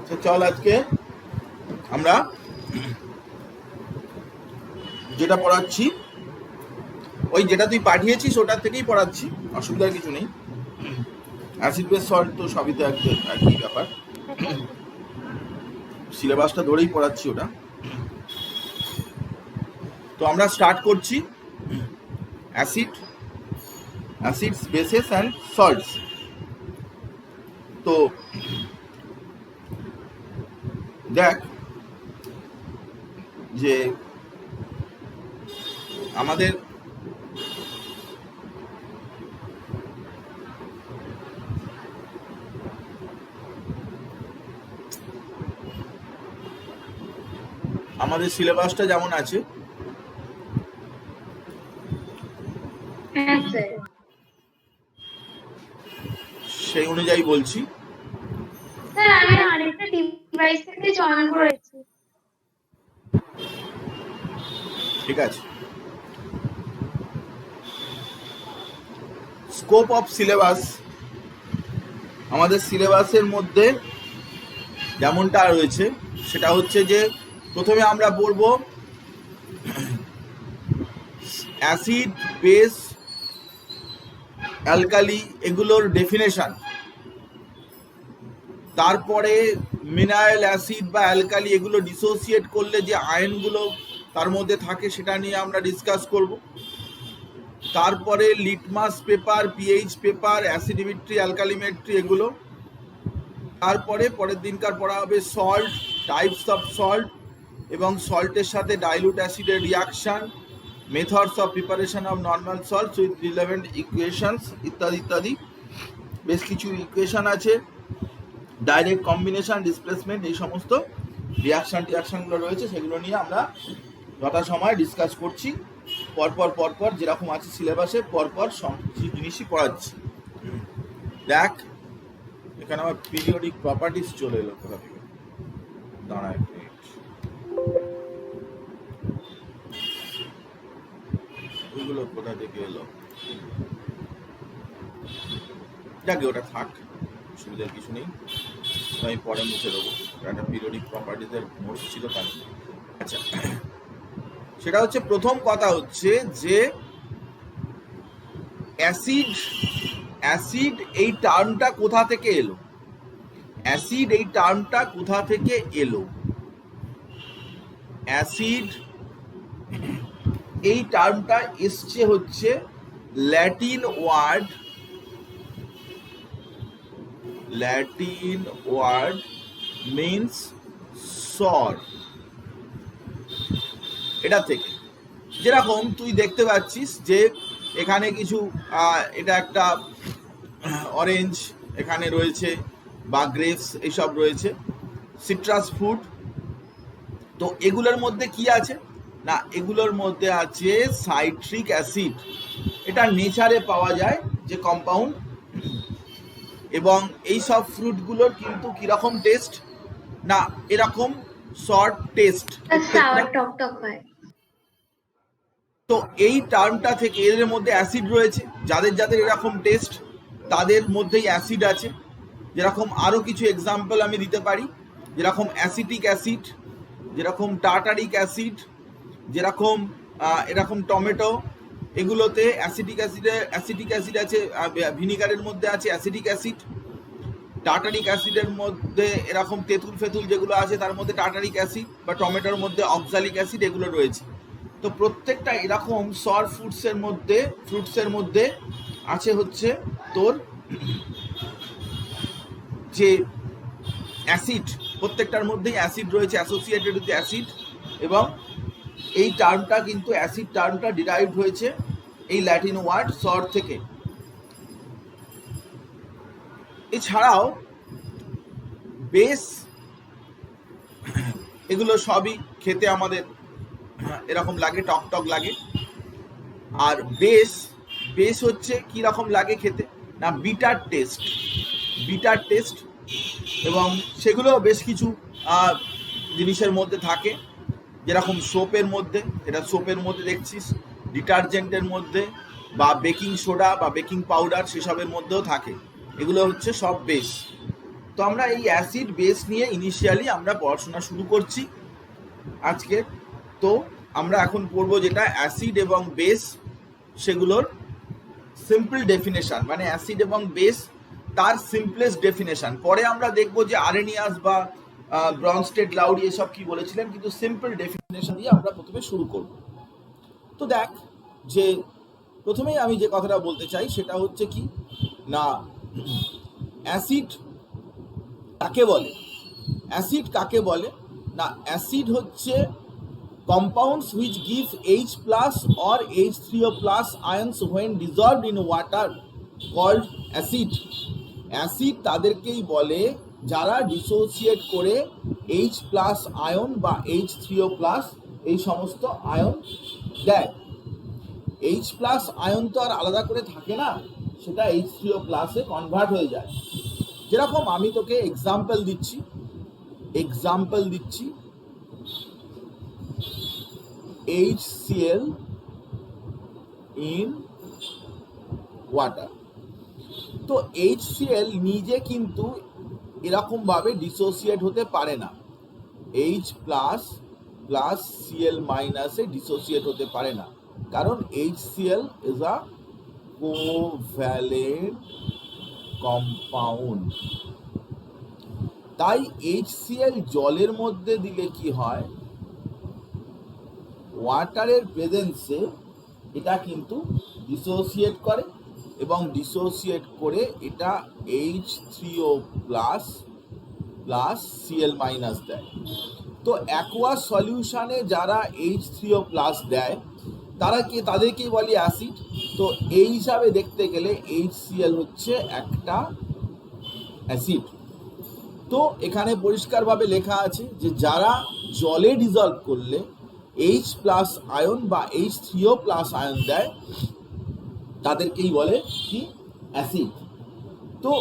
তো চল আজকে আমরা যেটা পড়াচ্ছি ওই যেটা তুই পাঠিয়েছিস ওটার থেকেই পড়াচ্ছি, অসুবিধার কিছু নেই। অ্যাসিড বেস সল্ট তো সবই তো একই ব্যাপার, সিলেবাসটা ধরেই পড়াচ্ছি ওটা। তো আমরা স্টার্ট করছি অ্যাসিডস বেসেস অ্যান্ড সল্টস। তো দেখ যে আমাদের সিলেবাসটা যেমন আছে সেই অনুযায়ী বলছি। ঠিক আছে, স্কোপ অফ সিলেবাস, আমাদের সিলেবাসের মধ্যে যেমনটা রয়েছে সেটা হচ্ছে যে প্রথমে আমরা পড়ব অ্যাসিড বেস অ্যালকালি এগুলোর ডেফিনেশন, তারপরে মিনারেল অ্যাসিড বা অ্যালকালি এগুলো ডিসোসিয়েট করলে যে আয়নগুলো তার মধ্যে থাকে সেটা নিয়ে আমরা ডিসকাস করব। তারপরে লিটমাস পেপার, পিএইচ পেপার, অ্যাসিডিমেট্রি, অ্যালকালিমেট্রি এগুলো। তারপরে পরের দিনকার পড়া হবে সল্ট, টাইপস অফ সল্ট এবং সল্টের সাথে ডাইলুট অ্যাসিডের reaction, methods of preparation of normal salts with relevant equations ইত্যাদি ইত্যাদি। বেশ কিছু ইকুয়েশন আছে, ডাইরেক্ট কম্বিনেশন, ডিসপ্লেসমেন্ট, এই সমস্ত রিয়াকশনগুলো রয়েছে, সেগুলো নিয়ে আমরা যথাসময়ে ডিসকাস করছি। পরপর যেরকম আছে সিলেবাসে পরপর সব জিনিসই পড়াচ্ছি। দেখ এখানে আমার পিরিয়ডিক প্রপার্টিস চলে এলো কোথা থেকে, দাঁড়া এক মিনিট, ওইগুলো কোথা থেকে এলো, যাকে ওটা থাক, অসুবিধার কিছু নেই, আমি পরে মুছে দেবো। একটা পিরিয়ডিক প্রপার্টিসের নোটস ছিল তার। আচ্ছা, সেটা হচ্ছে প্রথম কথা হচ্ছে যে অ্যাসিড এই টার্মটা কোথা থেকে এলো, অ্যাসিড এই টার্মটা কোথা থেকে এলো। অ্যাসিড এই টার্মটা এসছে হচ্ছে ল্যাটিন ওয়ার্ড মিন্স সর, এটা থেকে। যেরকম তুই দেখতে পাচ্ছিস যে এখানে কিছু এটা একটা অরেঞ্জ এখানে রয়েছে বা গ্রেপস এইসব রয়েছে, সিট্রাস ফ্রুট। তো এগুলোর মধ্যে কি আছে না, এগুলোর মধ্যে আছে সাইট্রিক অ্যাসিড, এটা নেচারে পাওয়া যায় যে কম্পাউন্ড। এবং এই সব ফ্রুটগুলোর কিন্তু কিরকম টেস্ট না, এরকম শর্ট টেস্ট, তো এই টার্মটা থেকে এর মধ্যে অ্যাসিড রয়েছে, যাদের যাদের এরকম টেস্ট তাদের মধ্যেই অ্যাসিড আছে। যেরকম আরও কিছু এক্সাম্পল আমি দিতে পারি, যেরকম অ্যাসিটিক অ্যাসিড, যেরকম টার্টারিক অ্যাসিড, যেরকম এরকম টমেটো, এগুলোতে অ্যাসিটিক অ্যাসিড আছে, ভিনিগারের মধ্যে আছে অ্যাসিটিক অ্যাসিড। টার্টারিক অ্যাসিডের মধ্যে এরকম তেঁতুল ফেতুল যেগুলো আছে তার মধ্যে টার্টারিক অ্যাসিড, বা টমেটোর মধ্যে অক্সালিক অ্যাসিড, এগুলো রয়েছে। তো প্রত্যেকটা এরকম সর ফ্রুটসের মধ্যে আছে হচ্ছে তোর যে অ্যাসিড, প্রত্যেকটার মধ্যেই অ্যাসিড রয়েছে, অ্যাসোসিয়েটেড উইথ অ্যাসিড। এবং এই টার্মটা কিন্তু অ্যাসিড টার্মটা ডিরাইভড হয়েছে এই ল্যাটিন ওয়ার্ড সর থেকে। এছাড়াও বেস, এগুলো সবই খেতে আমাদের এরকম লাগে, টক টক লাগে। আর বেস হচ্ছে কি রকম লাগে খেতে না, বিটার টেস্ট। এবং সেগুলো বেশ কিছু জিনিসের মধ্যে থাকে, যেরকম সোপের মধ্যে, এটা সোপের মধ্যে দেখছিস, ডিটারজেন্টের মধ্যে বা বেকিং সোডা বা বেকিং পাউডার সেসবের মধ্যেও থাকে। এগুলো হচ্ছে সব বেস। তো আমরা এই অ্যাসিড বেস নিয়ে ইনিশিয়ালি আমরা পড়াশোনা শুরু করছি আজকে। তো আমরা এখন পড়বো যেটা অ্যাসিড এবং বেস, সেগুলোর সিম্পল ডেফিনেশন, মানে অ্যাসিড এবং বেস তার সিম্পলেস্ট ডেফিনেশন। পরে আমরা দেখবো যে আরেনিয়াস বা ব্রনস্টেড লাউরি এসব কি বলেছিলেন, কিন্তু সিম্পল ডেফিনেশন দিয়ে আমরা প্রথমে শুরু করব। তো দেখ, যে প্রথমেই আমি যে কথাটা বলতে চাই সেটা হচ্ছে কি না, অ্যাসিড কাকে বলে? অ্যাসিড কাকে বলে না, অ্যাসিড হচ্ছে compounds which give H plus or H3O plus ions when dissolved in water called acid. Acid তাদেরকেই বলে যারা ডিসোসিয়েট করে H প্লাস আয়ন বা H3O প্লাস এই সমস্ত আয়ন দেয়। H প্লাস আয়ন তো আর আলাদা করে থাকে না, সেটা H3O প্লাসে কনভার্ট হয়ে যায়। যেরকম আমি তোকে এক্সাম্পল দিচ্ছি HCl in water। তো HCl নিজে কিন্তু এরকম ভাবে ডিসোসিয়েট হতে পারে না, H প্লাস প্লাস Cl মাইনাসে ডিসোসিয়েট হতে পারে না, কারণ HCl is a covalent compound. তাই HCl জলের মধ্যে দিলে কি হয়, ওয়াটারের প্রেজেন্সে এটা কিন্তু ডিসোসিয়েট করে এবং ডিসোসিয়েট করে এটা H3O plus plus Cl minus দেয়। তো অ্যাকোয়াস সলিউশনে যারা H3O প্লাস দেয় তাদেরকেই বলি অ্যাসিড। তো এই হিসাবে দেখতে গেলে HCl হচ্ছে একটা অ্যাসিড। তো এখানে পরিষ্কারভাবে লেখা আছে যে যারা জলে ডিজলভ করলে H প্লাস আয়ন বা H3O প্লাস আয়ন দেয় তাদেরকেই বলে কি, অ্যাসিড। তো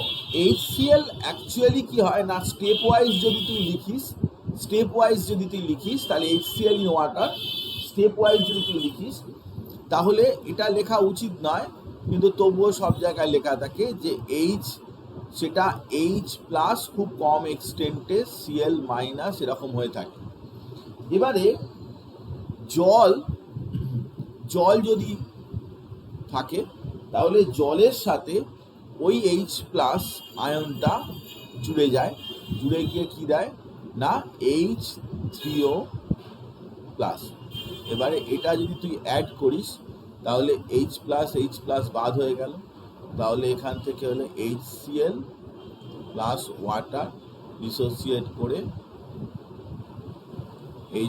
HCl অ্যাকচুয়ালি কি হয় না, স্টেপ ওয়াইজ যদি তুই লিখিস তাহলে HCl in water step wise যদি তুই লিখিস তাহলে এটা লেখা উচিত নয়, কিন্তু তবুও সব জায়গায় লেখা থাকে যে সেটা H প্লাস খুব কম এক্সটেন্টে Cl মাইনাস এরকম হয়ে থাকে। এবারে জল যদি থাকে তাহলে জলের সাথে ওই H প্লাস আয়নটা জুড়ে গিয়ে কি দেয় না, H3O প্লাস। এবারে এটা যদি তুই অ্যাড করিস তাহলে H প্লাস বাদ হয়ে গেল, তাহলে এখান থেকে হলে HCl প্লাস ওয়াটার ডিসোসিয়েট করে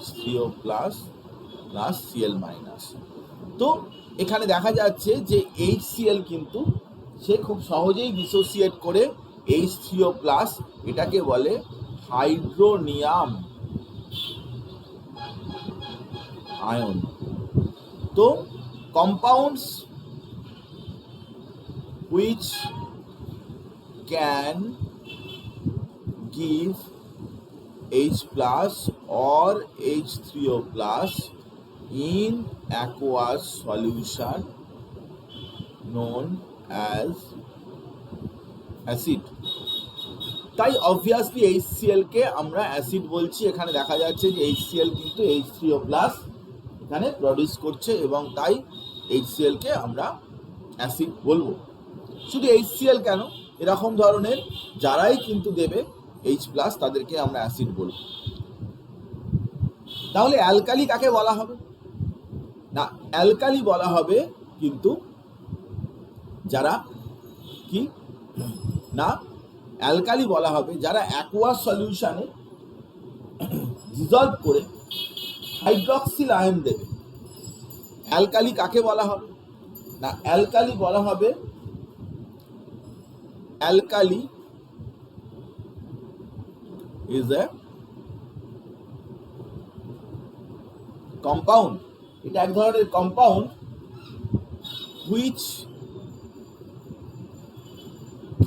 H3O plus plus Cl minus. তো এখানে দেখা যাচ্ছে যে HCl কিন্তু সে খুব সহজেই ডিসোসিয়েট করে H3O প্লাস, এটাকে বলে হাইড্রোনিয়াম আয়ন। তো compounds which can give H plus or H3O plus in aqueous solution known as acid। তাই অবভিয়াসলি HCl কে আমরা অ্যাসিড বলছি। এখানে দেখা যাচ্ছে যে HCl কিন্তু H3O প্লাস এখানে প্রডিউস করছে এবং তাই HCl কে আমরা অ্যাসিড বলবো। শুধু HCl কেন, এরকম ধরনের যারাই কিন্তু দেবে H প্লাস তাদেরকে আমরা অ্যাসিড বলবো। তাহলে অ্যালকালি কাকে বলা হবে না, অ্যালকালি বলা হবে কিন্তু যারা কি না, অ্যালকালি বলা হবে যারা অ্যাকোয়াস সলিউশনে ডিসলভ করে হাইড্রক্সিল আয়ন দেবে। অ্যালকালি কাকে বলা হবে না, অ্যালকালি বলা হবে, অ্যালকালি is a compound, এটা এক ধরনের compound which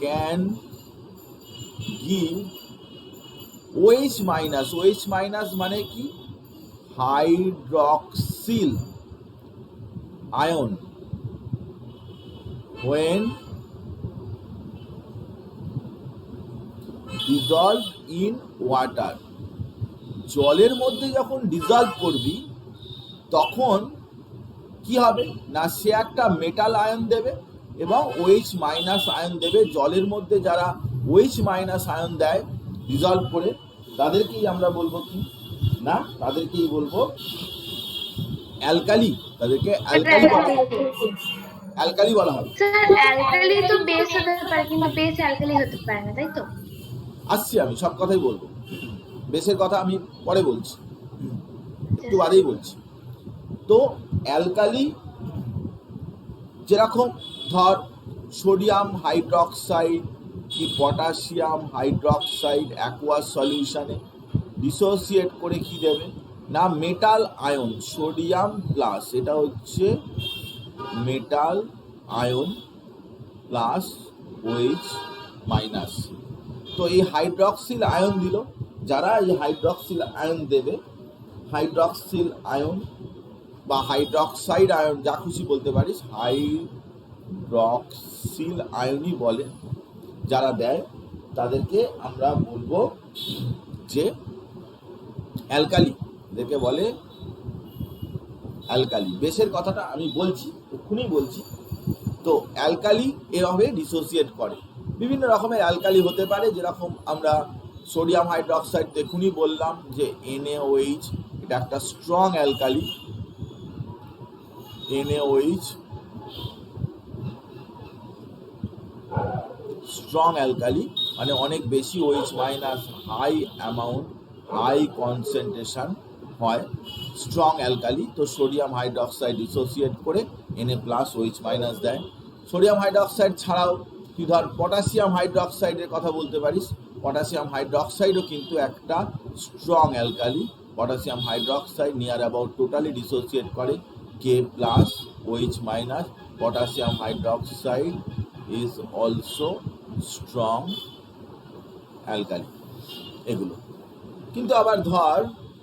can give OH minus, OH minus মানে কি, hydroxyl ion when dissolved in water, জলের মধ্যে যখন ডিজলভ করবি তখন কি হবে না, সে একটা মেটাল আয়ন দেবে এবং OH মাইনাস আয়ন দেবে। জলের মধ্যে যারা OH মাইনাস আয়ন দেয় ডিজলভ করে তাদেরকেই আমরা বলবো কি না, তাদেরকেই বলবো অ্যালকালি, তাদেরকে অ্যালকালি বলা হবে। স্যার অ্যালকালি তো বেস হতে পারে কিন্তু বেস অ্যালকালি হতে পারে না, তাই তো? আসছি, আমি সব কথাই বলবো, বেসের কথা আমি পরে বলছি, একটু বাদেই বলছি। তো অ্যালকালি যেরকম ধর সোডিয়াম হাইড্রক্সাইড কি পটাশিয়াম হাইড্রক্সাইড অ্যাকোয়াস সলিউশনে ডিসোসিয়েট করে কি দেবে না, মেটাল আয়ন সোডিয়াম প্লাস, এটা হচ্ছে metal ion plus OH minus. তো এই হাইড্রক্সিল আয়ন দিল, যারা এই হাইড্রক্সিল আয়ন দেবে, হাইড্রক্সিল আয়ন বা হাইড্রক্সাইড আয়ন যা খুশি বলতে পারিস, হাইড্রক্সিল আয়নই বলে, যারা দেয় তাদেরকে আমরা বলবো যে অ্যালকালি, এদেরকে বলে অ্যালকালি। বেসের কথাটা আমি বলছি, এক্ষুনি বলছি। তো অ্যালকালি এভাবে ডিসোসিয়েট করে, বিভিন্ন রকমের অ্যালকালি হতে পারে, যেরকম আমরা সোডিয়াম হাইড্রক্সাইড এক্ষুনি বললাম যে NaOH, এটা একটা strong alkali. NaOH strong alkali মানে অনেক বেশি OH minus, high amount, high concentration হয়, স্ট্রং অ্যালকালি। তো সোডিয়াম হাইড্রক্সাইড ডিসোসিয়েট করে Na প্লাস OH মাইনাস দেয়। সোডিয়াম হাইড্রক্সাইড ছাড়াও তুই ধর পটাশিয়াম হাইড্রক্সাইডের কথা বলতে পারিস, পটাশিয়াম হাইড্রক্সাইডও কিন্তু একটা strong alkali. Potassium hydroxide near about totally dissociate করে K plus OH minus. Potassium hydroxide is also strong alkali. এগুলো কিন্তু আবার ধর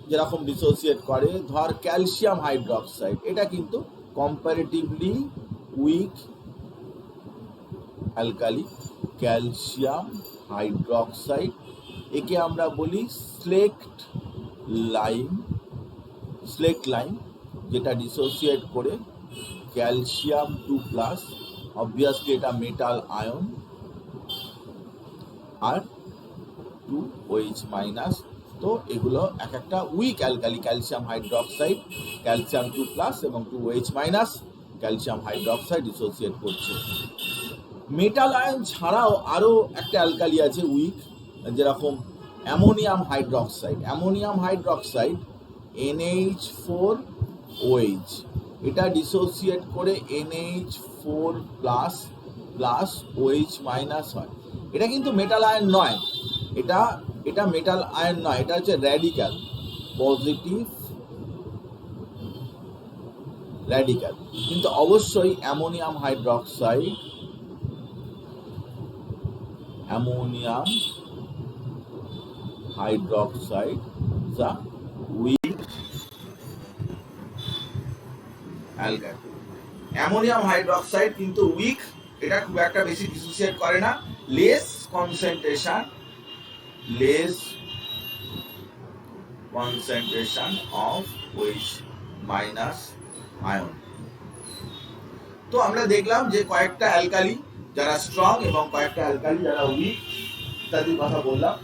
যেরকম ডিসোসিয়েট করে, ধর ক্যালসিয়াম হাইড্রক্সাইড, এটা কিন্তু comparatively weak alkali. Calcium hydroxide, একে আমরা বলি স্লেক্ট লাইম, যেটা ডিসোসিয়েট করে ক্যালসিয়াম 2+, অবভিয়াসলি এটা মেটাল আয়ন, আর 2OH মাইনাস। তো এগুলো এক একটা weak alkali, calcium hydroxide, calcium 2+ এবং 2OH minus, calcium hydroxide dissociate করছে। মেটাল আয়ন ছাড়াও আরও একটা অ্যালকালি আছে উইক, যেরকম ammonium hydroxide. Ammonium hydroxide NH4OH, এটা ডিসোসিয়েট করে NH4+ প্লাস OH মাইনাস হয়। এটা কিন্তু মেটাল আয়ন নয়, এটা মেটাল আয়ন নয়, এটা হচ্ছে র্যাডিক্যাল, পজিটিভ র্যাডিক্যাল। কিন্তু অবশ্যই অ্যামোনিয়াম হাইড্রক্সাইড যা উইক অ্যালকালি। অ্যামোনিয়াম হাইড্রক্সাইড কিন্তু উইক, এটা খুব একটা বেশি ডিসোসিয়েট করে না, less concentration of OH minus ion. তো আমরা দেখলাম যে কয়েকটা অ্যালকালি যারা স্ট্রং এবং কয়েকটা অ্যালকালি যারা উইক ইত্যাদির কথা বললাম।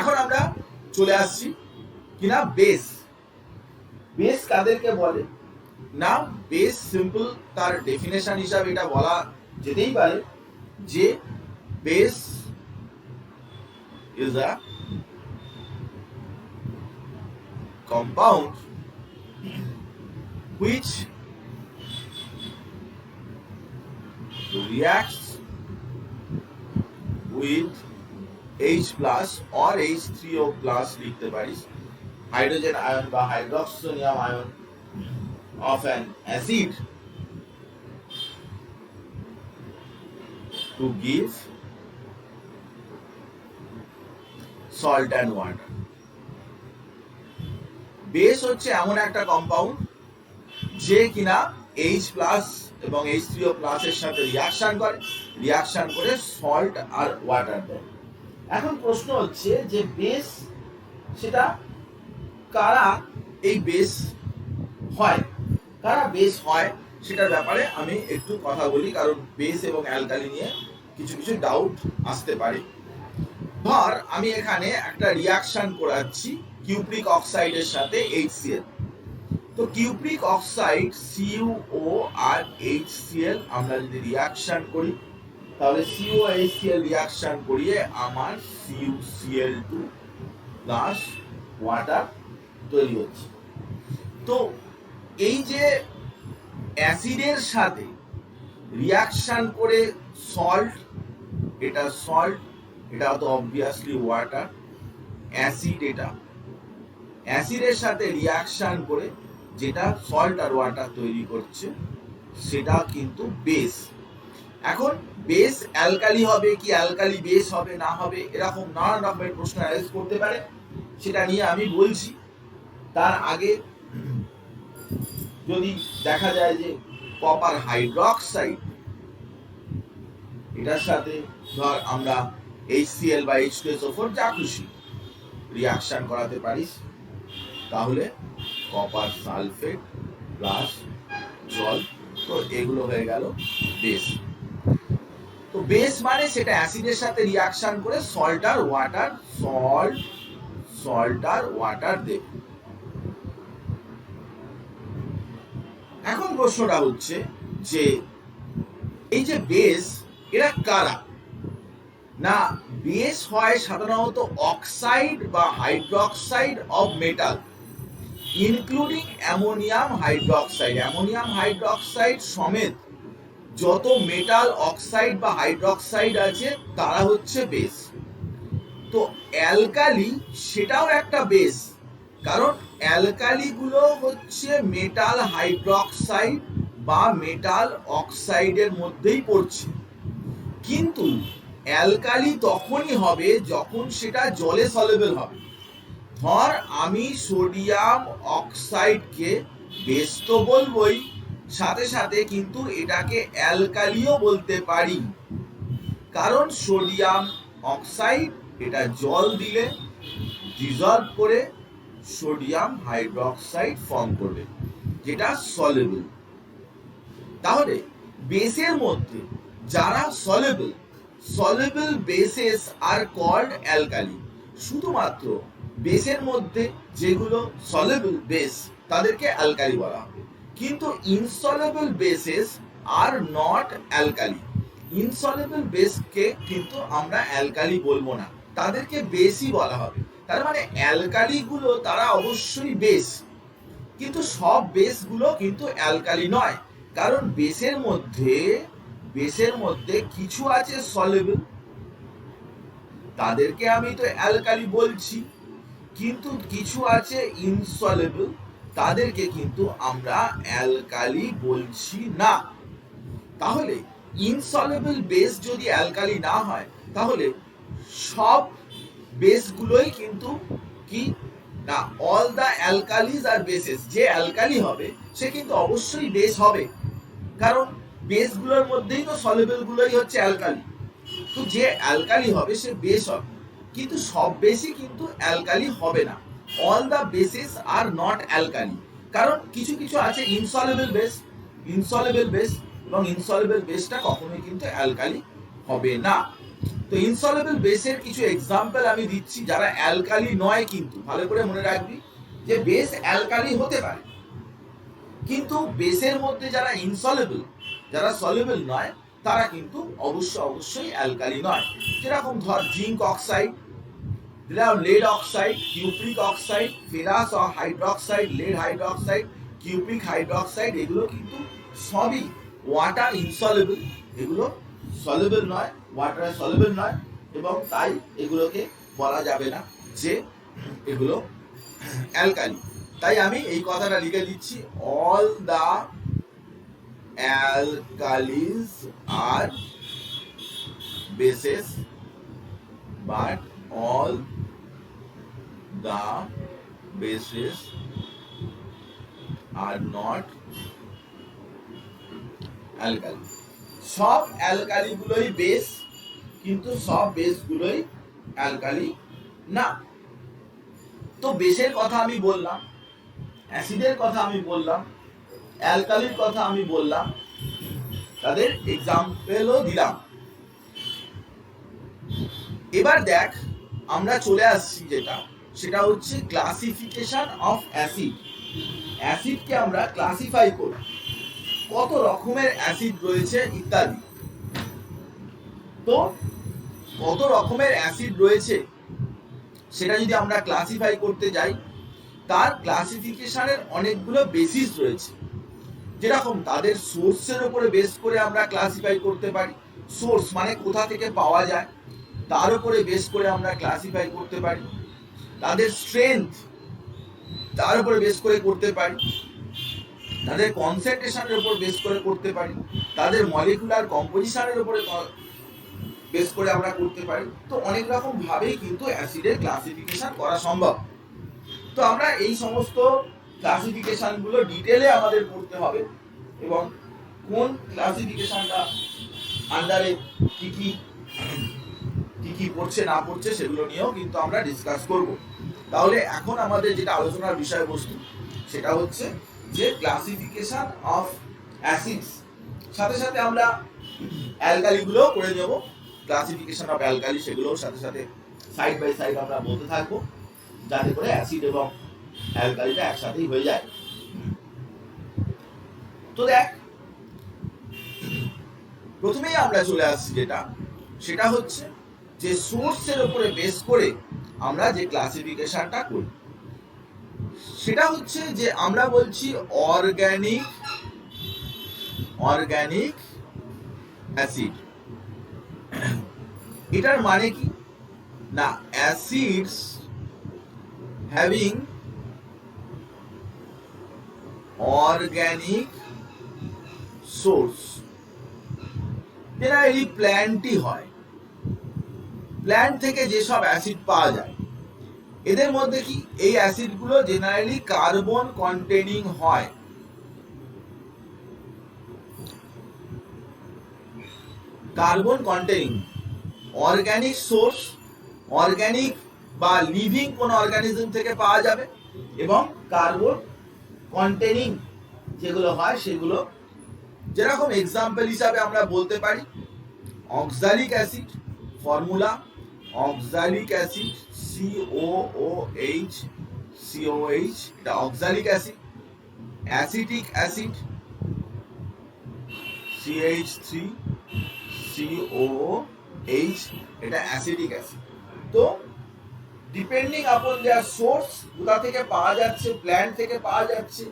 এখন আমরা চলে আসছি কিনা বেস কাদেরকে বলে না, বেস সিম্পল তার ডেফিনেশন হিসাবে এটা বলা যেতেই পারে যে base is a compound which reacts with H plus or H3O plus লিখতে পারিস, হাইড্রোজেন আয়ন বা hydroxonium ion of an acid to give salt and water. Base হচ্ছে এমন একটা কম্পাউন্ড যে কিনা H প্লাস এবং H3O প্লাসের সাথে রিয়াকশন করে সল্ট আর ওয়াটার দেয়। এখন প্রশ্ন হচ্ছে যে বেস সেটা কারা এই বেস হয়, কারা বেস হয় সেটার ব্যাপারে আমি একটু কথা বলি, কারণ বেস এবং অ্যালকালি নিয়ে কিছু কিছু ডাউট আসতে পারে। ধর আমি এখানে একটা রিয়াকশন করাচ্ছি কিউপ্রিক অক্সাইডের সাথে HCl। তো কিউপ্রিক অক্সাইড CuO আর HCl আমরা যদি রিয়াকশন করি, তাহলে CuO/HCl রিয়াকশন করিয়ে আমার CuCl2 প্লাস ওয়াটার তৈরি হচ্ছে। তো এই যে অ্যাসিডের সাথে রিয়াকশন করে সল্ট, এটা সল্ট, এটা তো অবভিয়াসলি ওয়াটার, অ্যাসিড, এটা অ্যাসিডের সাথে রিয়াকশন করে যেটা সল্ট আর ওয়াটার তৈরি করছে সেটা কিন্তু বেস। এখন বেস অ্যালকালি হবে কি অ্যালকালি বেস হবে না হবে, এরকম নানান রকমের প্রশ্ন অ্যারেজ করতে পারে, সেটা নিয়ে আমি বলছি। তার আগে যদি দেখা যায় যে কপার হাইড্রোক্সাইড, এটার সাথে ধর আমরা HCl বা H2SO4 যা খুশি রিয়াকশন করাতে পারিস, তাহলে কপার সালফেট প্লাস জল, তো এগুলো হয়ে গেল বেস। তো বেস মানে সেটা অ্যাসিডের সাথে রিয়াকশন করে সল্ট আর ওয়াটার, সল্ট আর ওয়াটার দেবে। এখন প্রশ্নটা হচ্ছে যে এই যে বেস এরা কারা? না, বেস হয় সাধারণত অক্সাইড বা hydroxide of metal including ammonium hydroxide. Ammonium hydroxide সমেত যত মেটাল অক্সাইড বা হাইড্রোক্সাইড আছে তারা হচ্ছে বেস। তো অ্যালকালি সেটাও একটা বেস, কারণ অ্যালকালি গুলো হচ্ছে মেটাল হাইড্রোক্সাইড বা মেটাল অক্সাইডের মধ্যেই পড়ছে। কিন্তু অ্যালকালি তখনই হবে যখন সেটা জলে সলিউবল হবে। ধর আমি সোডিয়াম অক্সাইডকে বেস তো বলবই, সাথে সাথে কিন্তু এটাকে অ্যালকালিও বলতে পারি, কারণ সোডিয়াম অক্সাইড এটা জল দিলে ডিজলভ করে সোডিয়াম হাইড্রোক্সাইড ফর্ম করবে যেটা সলিউবল। তাহলে বেসের মধ্যে যারা soluble bases are called alkali. শুধুমাত্র বেসের মধ্যে যেগুলো সলিউবল বেস তাদেরকে অ্যালকালি বলা হবে, কিন্তু insoluble bases are not alkali. Insoluble বেসকে কিন্তু আমরা অ্যালকালি বলবো না, তাদেরকে বেসই বলা হবে। তার মানে অ্যালকালি গুলো তারা অবশ্যই বেস, কিন্তু সব বেসগুলো কিন্তু অ্যালকালি নয়, কারণ বেসের মধ্যে কিছু আছে সলিউবল, তাদেরকে আমি তো অ্যালকালি বলছি, কিন্তু কিছু আছে ইনসলিউবল, তাদেরকে কিন্তু আমরা অ্যালকালি বলছি না। তাহলে ইনসলিউবল বেস যদি অ্যালকালি না হয়, তাহলে সব বেসগুলোই কিন্তু কি না, অল দ্য অ্যালকালিজ আর বেসেস, যে অ্যালকালি হবে সে কিন্তু অবশ্যই বেস হবে, কারণ বেসগুলোর মধ্যেই তো সলিউবল গুলোই হচ্ছে অ্যালকালি। তো যে অ্যালকালি হবে সে বেস হবে, কিন্তু সব বেসই কিন্তু অ্যালকালি হবে না। All the bases are not alkali, কারণ কিছু কিছু আছে ইনসলিউবল বেস এবং ইনসলিউবল বেসটা কখনোই কিন্তু অ্যালকালি হবে না। তো ইনসলিউবল বেসের কিছু এক্সাম্পল আমি দিচ্ছি যারা অ্যালকালি নয়, কিন্তু ভালো করে মনে রাখবি যে বেস অ্যালকালি হতে পারে, কিন্তু বেসের মধ্যে যারা ইনসলিউবল, যারা সলিউবল নয়, তারা কিন্তু অবশ্যই অ্যালকালি নয়। যেরকম ধর zinc oxide, lead oxide, cupric oxide, ferrous hydroxide, lead hydroxide, cupric hydroxide, এগুলো কিন্তু সবই ওয়াটার ইনসলিউবল, এগুলো সলিউবল নয়, ওয়াটারে সলিউবল নয়, এবং তাই এগুলোকে বলা যাবে না যে এগুলো অ্যালকালি। তাই আমি এই কথাটা লিখে দিচ্ছি, all the অ্যালকালিজ R bases but all the bases are not alkali. সব অ্যালকালি গুলোই বেস, কিন্তু সব বেস গুলোই অ্যালকালি না। তো বেসের কথা আমি বললাম, অ্যাসিডের কথা আমি বললাম, অ্যালকালির কথা আমি বললাম, তাদের এক্সাম্পলও দিলাম। এবার দেখ আমরা চলে আসছি যেটা, সেটা হচ্ছে ক্লাসিফিকেশন অফ অ্যাসিড। অ্যাসিডকে আমরা ক্লাসিফাই করি, কত রকমের অ্যাসিড রয়েছে ইত্যাদি। তো কত রকমের অ্যাসিড রয়েছে সেটা যদি আমরা ক্লাসিফাই করতে যাই, তার ক্লাসিফিকেশনের অনেকগুলো বেসিস রয়েছে। যেরকম তাদের সোর্সের উপরে বেস করে আমরা ক্লাসিফাই করতে পারি, সোর্স মানে কোথা থেকে পাওয়া যায় তার উপরে বেস করে আমরা ক্লাসিফাই করতে পারি। তাদের স্ট্রেংথ তার উপরে বেস করে করতে পারি, তাদের কনসেন্ট্রেশনের উপর বেস করে করতে পারি, তাদের মলিকুলার কম্পোজিশনের উপরে বেস করে আমরা করতে পারি। তো অনেক রকম ভাবেই কিন্তু অ্যাসিডের ক্লাসিফিকেশন করা সম্ভব। তো আমরা এই সমস্ত ক্লাসিফিকেশন গুলো ডিটেলে আমাদের করতে হবে, এবং কোন ক্লাসিফিকেশনটা আন্ডারে কি কি কি কি পড়ছে না পড়ছে সেগুলো নিয়েও কিন্তু আমরা ডিসকাস করব। তাহলে এখন আমাদের যেটা আলোচনার বিষয়বস্তু সেটা হচ্ছে যে ক্লাসিফিকেশন অফ অ্যাসিডস, সাথে সাথে আমরা অ্যালকালিগুলো করে নেব। ক্লাসিফিকেশন অফ অ্যালকালি সেগুলোর সাথে সাথে সাইড বাই সাইড আমরা বলতে থাকবো, যাতে করে অ্যাসিড এবং অ্যালকালিটা একসাথেই হয়ে যায়। তো দেখ প্রথমেই আমরা চলে আসছি যেটা, সেটা হচ্ছে যে সোর্সের উপরে বেস করে আমরা যে ক্লাসিফিকেশনটা করি সেটা হচ্ছে যে আমরা বলছি অর্গানিক অ্যাসিড। এটার মানে কি না, acids having organic source, generally প্ল্যান্টই হয়, প্ল্যান্ট থেকে যেসব অ্যাসিড পাওয়া যায় এদের মধ্যে কি এই অ্যাসিডগুলো জেনারেলি কার্বন কন্টেনিং হয়। Carbon containing organic source, organic বা লিভিং কোন অর্গানিজম থেকে পাওয়া যাবে, এবং কার্বন কন্টেনিং যেগুলো হয় সেগুলো, যেরকম এক্সাম্পল হিসাবে আমরা বলতে পারি oxalic acid, formula oxalic acid COOH, এটা oxalic acid. Acetic acid CH3COOH, এটা অ্যাসিটিক অ্যাসিড। তো ডিপেন্ডিং আপন দেয়ার সোর্স, কোথা থেকে পাওয়া যাচ্ছে, প্ল্যান্ট থেকে পাওয়া যাচ্ছে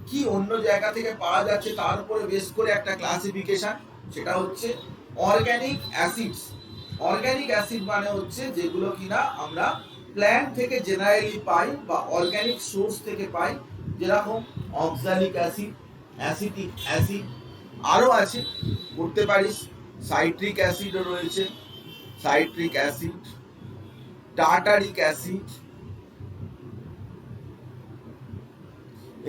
কি অন্য জায়গা থেকে পাওয়া যাচ্ছে, তার উপরে বেস করে একটা ক্লাসিফিকেশন, সেটা হচ্ছে অর্গানিক অ্যাসিডস। অর্গানিক অ্যাসিড মানে হচ্ছে যেগুলো কিনা আমরা প্ল্যান্ট থেকে জেনারেলি পাই বা অর্গানিক সোর্স থেকে পাই, যেরকম অক্সালিক অ্যাসিড, অ্যাসিটিক অ্যাসিড, আরও আছে করতে পারিস সাইট্রিক অ্যাসিডও রয়েছে, সাইট্রিক অ্যাসিড, টার্টারিক অ্যাসিড,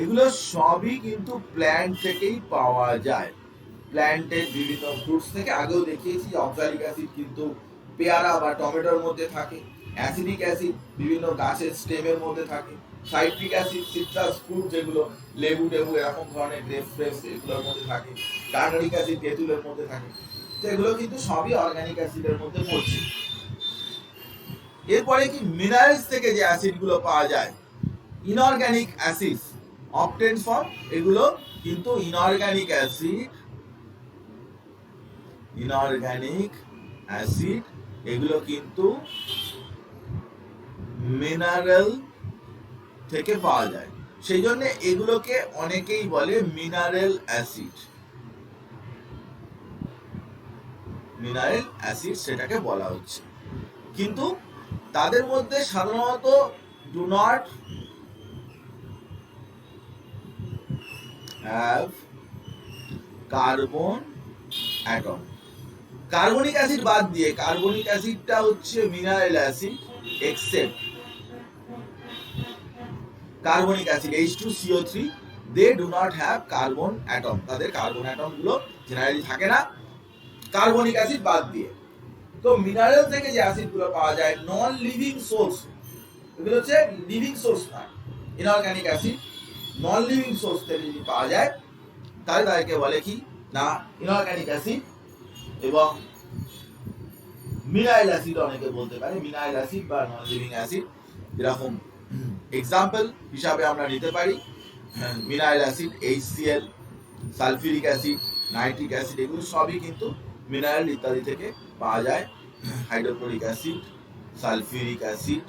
এগুলো সবই কিন্তু প্ল্যান্ট থেকেই পাওয়া যায়। প্ল্যান্টের বিভিন্ন ফ্রুটস থেকে, আগেও দেখিয়েছি যে অক্সালিক অ্যাসিড কিন্তু পেয়ারা বা টমেটোর মধ্যে থাকে, অ্যাসিডিক অ্যাসিড বিভিন্ন গাছের স্টেমের মধ্যে থাকে, সাইট্রিক অ্যাসিড সিট্রাস ফ্রুট যেগুলো লেবু টেবু এরকম ধরনের গ্রেপস ফ্রেপস এগুলোর মধ্যে থাকে, টার্টারিক অ্যাসিড তেঁতুলের মধ্যে থাকে। তো এগুলো কিন্তু সবই অর্গানিক অ্যাসিডের মধ্যে পড়ছে। এরপরে কি মিনারেলস থেকে যে অ্যাসিডগুলো পাওয়া যায়, ইনঅর্গানিক অ্যাসিড অবটেন ফ্রম, এগুলো কিন্তু ইনঅর্গানিক অ্যাসিড, এগুলো কিন্তু মিনারেল থেকে পাওয়া যায়, সেই জন্য এগুলোকে অনেকেই বলে মিনারেল অ্যাসিড। মিনারেল অ্যাসিড সেটাকে বলা হচ্ছে, কিন্তু তাদের মধ্যে সাধারণত do not have carbon atom. Carbonic acid বাদ দিয়ে, কার্বনিক অ্যাসিডটা হচ্ছে mineral acid, except carbonic acid H2CO3, they do not have carbon atom, তাদের কার্বন অ্যাটম গুলো জেনারেলি থাকে না কার্বনিক অ্যাসিড বাদ দিয়ে। তো মিনারেল থেকে যে অ্যাসিড গুলো পাওয়া যায় নন লিভিং সোর্স, এগুলো হচ্ছে লিভিং সোর্স নয়, inorganic acid non living source থেকে যদি পাওয়া যায় তাহলে তাদেরকে বলে কি না ইনঅর্গানিক অ্যাসিড। এবং মিনারেল অ্যাসিড অনেকে বলতে পারে, মিনারেল অ্যাসিড বা নন লিভিং অ্যাসিড। যেরকম এক্সাম্পল হিসাবে আমরা নিতে পারি mineral acid HCl, sulphuric acid, nitric acid, এগুলো সবই কিন্তু মিনারেল ইত্যাদি থেকে পাওয়া যায়। Hydrochloric acid, sulphuric acid,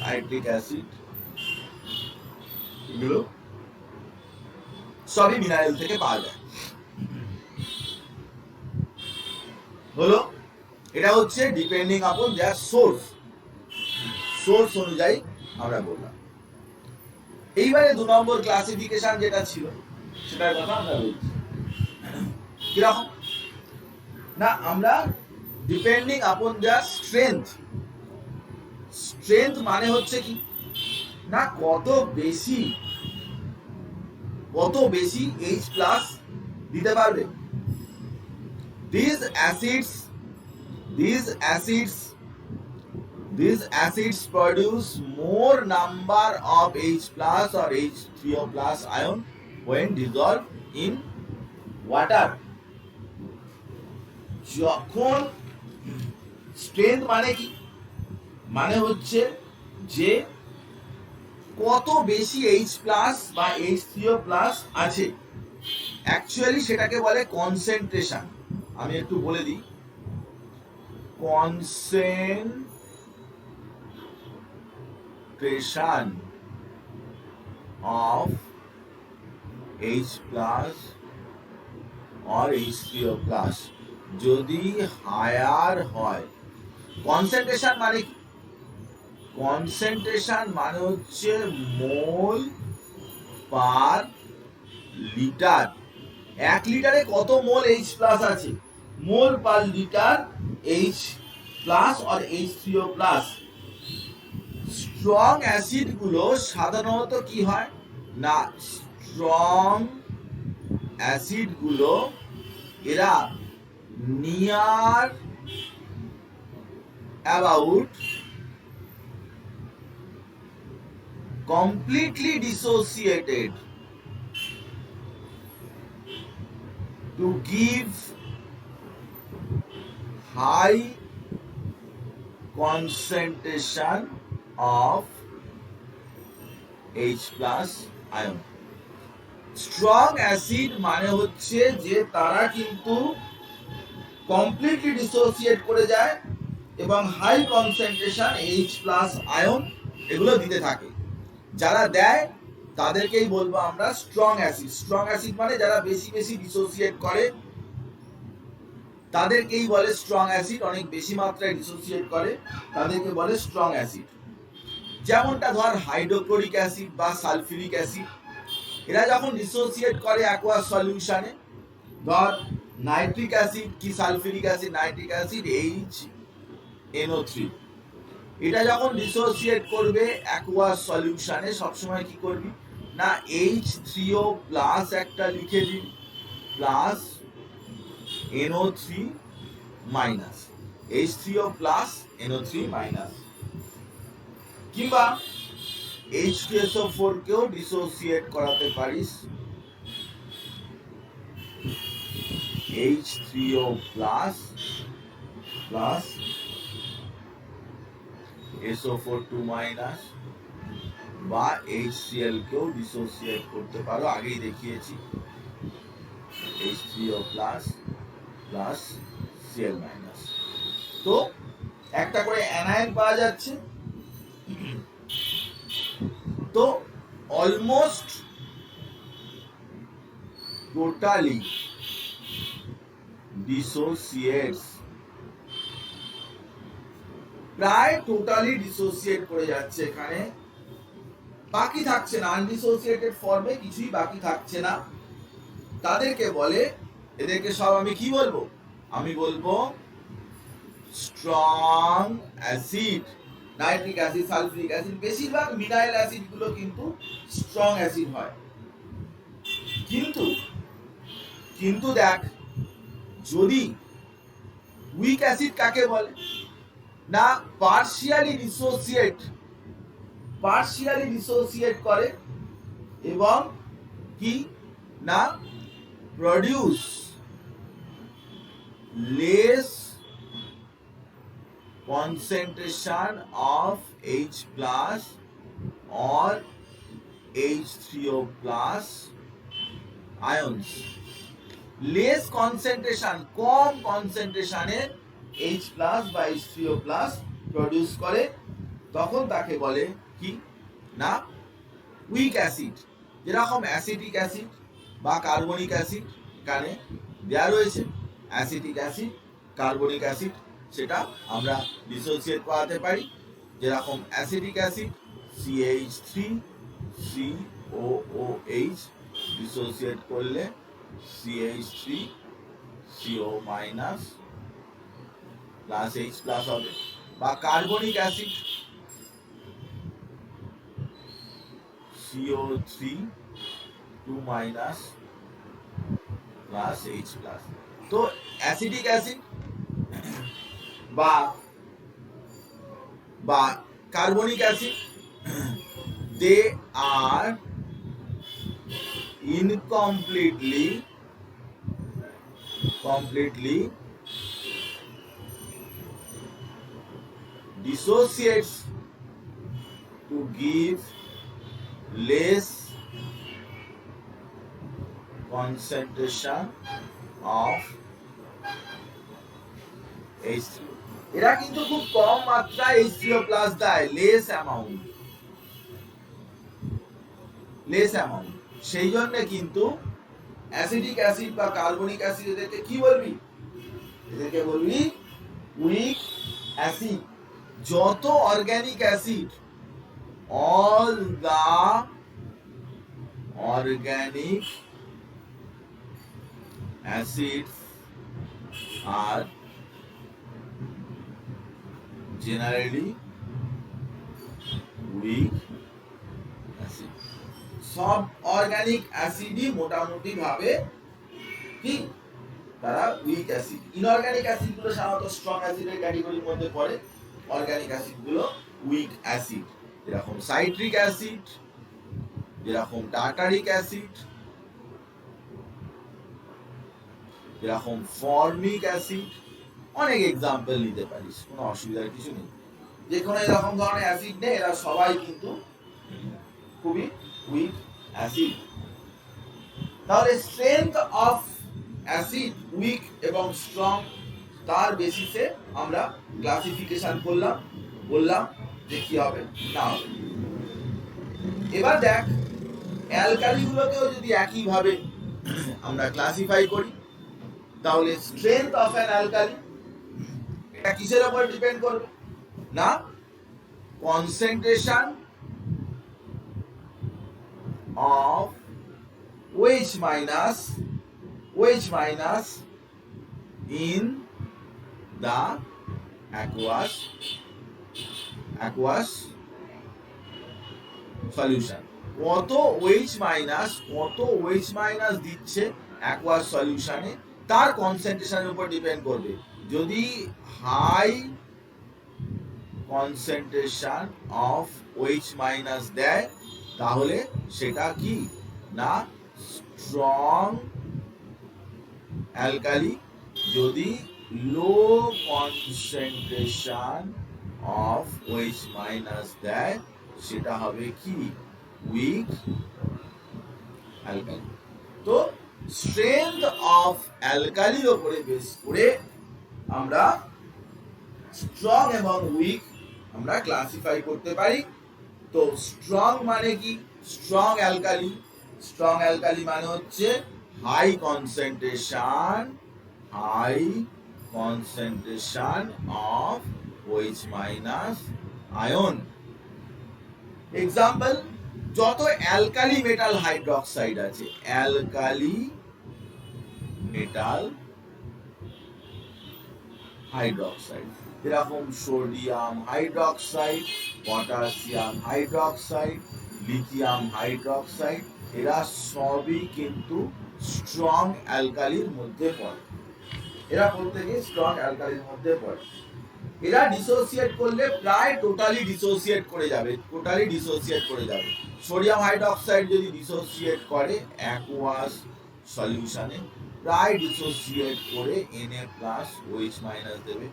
nitric acid, এগুলো সবই মিনারেল থেকে পাওয়া যায়। হলো, এটা হচ্ছে ডিপেন্ডিং আপন দেয়ার সোর্স, সোর্স অনুযায়ী আমরা বললাম। এইবারে 2 নম্বর ক্লাসিফিকেশন যেটা ছিল সেটার কথা আমরা বলছি। কিরকম না, আমরা ডিপেন্ডিং আপন দেয়ার স্ট্রেংথ, স্ট্রেংথ মানে হচ্ছে কি না কত বেশি H প্লাস দিতে পারবে। These acids produce more number of H plus or H3O plus ion when dissolved in water. যখন স্ট্রেংথ মানে কি, মানে হচ্ছে যে কত বেশি H প্লাস বা H3O প্লাস আছে, অ্যাকচুয়ালি সেটাকে বলে কনসেন্ট্রেশন। আমি একটু বলে দিই, concentration of H plus or H3O plus যদি হায়ার হয়, কনসেন্ট্রেশন মানে কি, কনসেন্ট্রেশন মানে হচ্ছে মোল পার লিটার। 1 লিটারে কত মোল H প্লাস আছে, মোল পার লিটার H প্লাস আর H3O প্লাস। স্ট্রং অ্যাসিড গুলো সাধারণত কি হয় না, স্ট্রং অ্যাসিড গুলো এরা near about completely dissociated to give high concentration of H plus ion. Strong acid মানে হচ্ছে যে তারা কিন্তু কমপ্লিটলি ডিসোসিয়েট করে যায় এবং high concentration H plus ion এগুলো দিতে থাকে। যারা দেয় তাদেরকেই বলবো আমরা স্ট্রং অ্যাসিড। স্ট্রং অ্যাসিড মানে যারা বেশি বেশি ডিসোসিয়েট করে তাদেরকেই বলে স্ট্রং অ্যাসিড, অনেক বেশি মাত্রায় ডিসোসিয়েট করে তাদেরকে বলে স্ট্রং অ্যাসিড। যেমনটা ধর হাইড্রোক্লোরিক অ্যাসিড বা সালফিউরিক অ্যাসিড, এরা যখন ডিসোসিয়েট করে অ্যাকোয়াস সলিউশনে, ধর নাইট্রিক অ্যাসিড কি sulphuric acid, nitric acid HNO3, এটা যখন ডিসোসিয়েট করবে অ্যাকোয়াস সলিউশনে সবসময় কি করবি না H3O প্লাস একটা লিখে দিবি plus NO3 minus, H3O plus NO3 minus. কিংবা H2SO4 কেও ডিসোসিয়েট করাতে পারিস H3O plus plus SO4 2 minus, বা HCl কেও ডিসোসিয়েট করতে পারো, আগেই দেখিয়েছি H3O plus plus Cl minus. তো একটা করে অ্যানায়ন পাওয়া যাচ্ছে। তো অলমোস্ট টোটালি ডিসোসিয়েটস, প্রায় টোটালি ডিসোসিয়েট করে যাচ্ছে এখানে, বাকি থাকছে না, আনডিসোসিয়েটেড ফর্মে কিছুই বাকি থাকছে না। তাদেরকে বলে, এদেরকে সব আমি কি বলবো, আমি বলবো strong acid. Nitric acid, sulphuric acid, বেশিরভাগ মিনারেল অ্যাসিড গুলো কিন্তু স্ট্রং অ্যাসিড হয়। কিন্তু দেখ, যদি উইক অ্যাসিড কাকে বলে? না পার্শিয়ালি ডিসোসিয়েট করে এবং কি না produce less concentration of H plus or H3O plus ions. Less concentration, কম কনসেন্ট্রেশনে H plus বা H3O plus প্রডিউস করে, তখন তাকে বলে কি না উইক অ্যাসিড। যেরকম অ্যাসিটিক অ্যাসিড বা কার্বনিক অ্যাসিড এখানে দেওয়া রয়েছে, অ্যাসিটিক অ্যাসিড, কার্বনিক অ্যাসিড, সেটা আমরা ডিসোসিয়েট করাতে পারি। যেরকম অ্যাসিটিক অ্যাসিড CH3COOH ডিসোসিয়েট করলে CH3CO minus plus H plus হবে, বা carbonic acid CO3 2 minus plus H plus. তো অ্যাসিটিক অ্যাসিড বা carbonic acid, they are completely dissociates to give less concentration of H3O। এরা কিন্তু খুব কম মাত্রায় H3O প্লাস দেয়, লেস অ্যামাউন্ট। সেই জন্য কিন্তু অ্যাসিডিক অ্যাসিড বা কার্বনিক অ্যাসিড এদেরকে কি বলবি? এদেরকে বলবি উইক অ্যাসিড। যত organic acid, all the organic acids are generally weak acid. সব অর্গানিক অ্যাসিডই মোটামুটি ভাবে কি তারা উইক অ্যাসিড। ইনঅর্গানিক অ্যাসিড গুলো সাধারণত স্ট্রং অ্যাসিডের ক্যাটাগরির মধ্যে পড়ে, অর্গানিক অ্যাসিড গুলো উইক অ্যাসিড। যেরকম সাইট্রিক অ্যাসিড, যেরকম টার্টারিক অ্যাসিড, যেরকম ফর্মিক অ্যাসিড, অনেক এক্সাম্পল নিতে পারিস, কোনো অসুবিধার কিছু নেই। যে কোনো এরকম ধরনের অ্যাসিড নেই, এরা সবাই কিন্তু খুবই উইক অ্যাসিড। তাহলে স্ট্রেংথ অফ অ্যাসিড উইক এবং স্ট্রং, তার বেসিসে আমরা ক্লাসিফিকেশন করলাম, বললাম যে কি হবে না হবে। এবার দেখ অ্যালকালিগুলোকেও যদি একইভাবে আমরা ক্লাসিফাই করি, তাহলে স্ট্রেংথ অফ অ্যান অ্যালকালি এটা কিসের উপর ডিপেন্ড করবে? না concentration of OH minus in the aqueous solution। কত OH মাইনাস দিচ্ছে aqueous সলিউশনে, তার কনসেন্ট্রেশনের উপর ডিপেন্ড করবে। যদি high concentration of OH minus দেয়, তাহলে সেটা কি না স্ট্রং অ্যালকালি। যদি low concentration of OH minus দেয়, সেটা হবে কি উইক অ্যালকালি। তো স্ট্রেংথ অফ অ্যালকালির উপরে বেস করে আমরা স্ট্রং এবং উইক আমরা ক্লাসিফাই করতে পারি। তো স্ট্রং মানে কি? স্ট্রং অ্যালকালি মানে হচ্ছে high concentration of OH minus ion. Example, যত অ্যালকালি মেটাল হাইড্রোক্সাইড আছে, অ্যালকালি মেটাল হাইড্রোক্সাইড, যেরকম sodium hydroxide, potassium hydroxide, lithium hydroxide, এরা সবই কিন্তু স্ট্রং অ্যালকালির মধ্যে পড়ে। এরা প্রত্যেকেই স্ট্রং অ্যালকালির মধ্যে পড়ে। এরা ডিসোসিয়েট করলে প্রায় টোটালি ডিসোসিয়েট করে যাবে, সোডিয়াম হাইড্রোক্সাইড যদি ডিসোসিয়েট করে অ্যাকুয়াস সলিউশনে প্রায় ডিসোসিয়েট করে Na+OH- দেবে,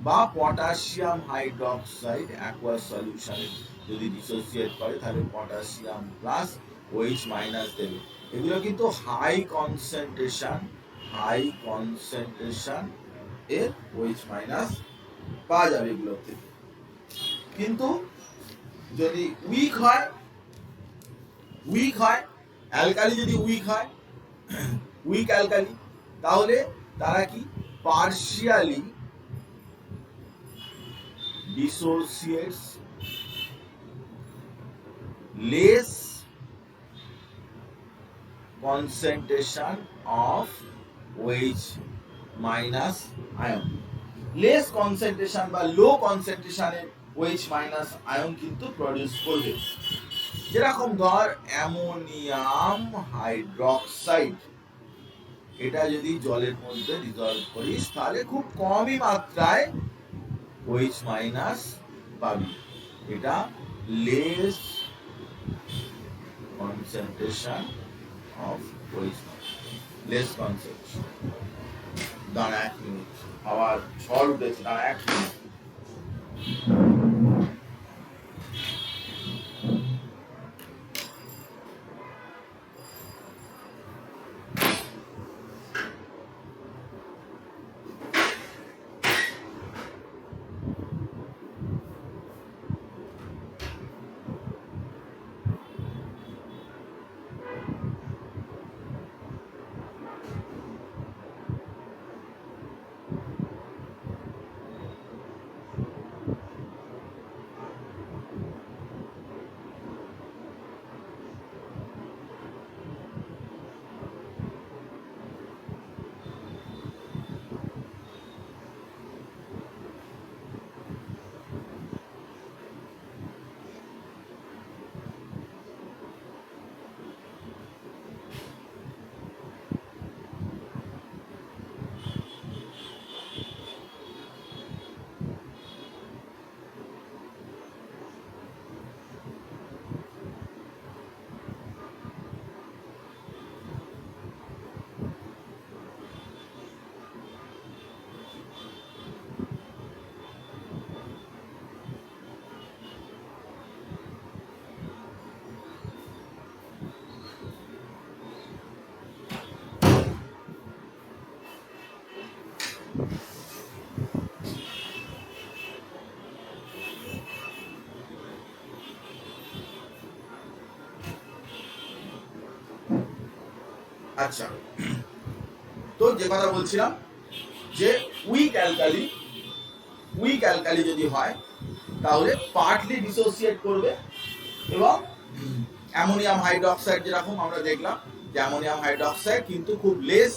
বা পটাশিয়াম হাইড্রোক্সাইড অ্যাকুয়াস সলিউশনে যদি ডিসোসিয়েট করে তাহলে পটাশিয়াম প্লাস OH- দেবে। এগুলো কিন্তু হাই কনসেন্ট্রেশন এর OH- পাওয়া যাবে এগুলো থেকে। কিন্তু যদি উইক হয় অ্যালকালি, যদি উইক অ্যালকালি, তাহলে তারা কি partially dissociates less concentration of OH- ion, less concentration বা লো কনসেন্ট্রেশনের OH- আয়ন কিন্তু প্রডিউস করবে। যেরকম ধর অ্যামোনিয়াম হাইড্রোক্সাইড, এটা যদি জলের মধ্যে ডিজলভ করিস তাহলে খুব কমই মাত্রায় OH- পাবি। এটা less concentration of OH, less concentration. দাঁড়া 1 মিনিট, আবার ঝড় উঠেছে, দাঁড়া 1 মিনিট। আচ্ছা, তো যে কথা বলছিলাম যে উইক অ্যালকালি যদি হয় তাহলে পার্টলি ডিসোসিয়েট করবে, এবং অ্যামোনিয়াম হাইড্রোক্সাইড যেরকম আমরা দেখলাম যে অ্যামোনিয়াম হাইড্রোক্সাইড কিন্তু খুব লেস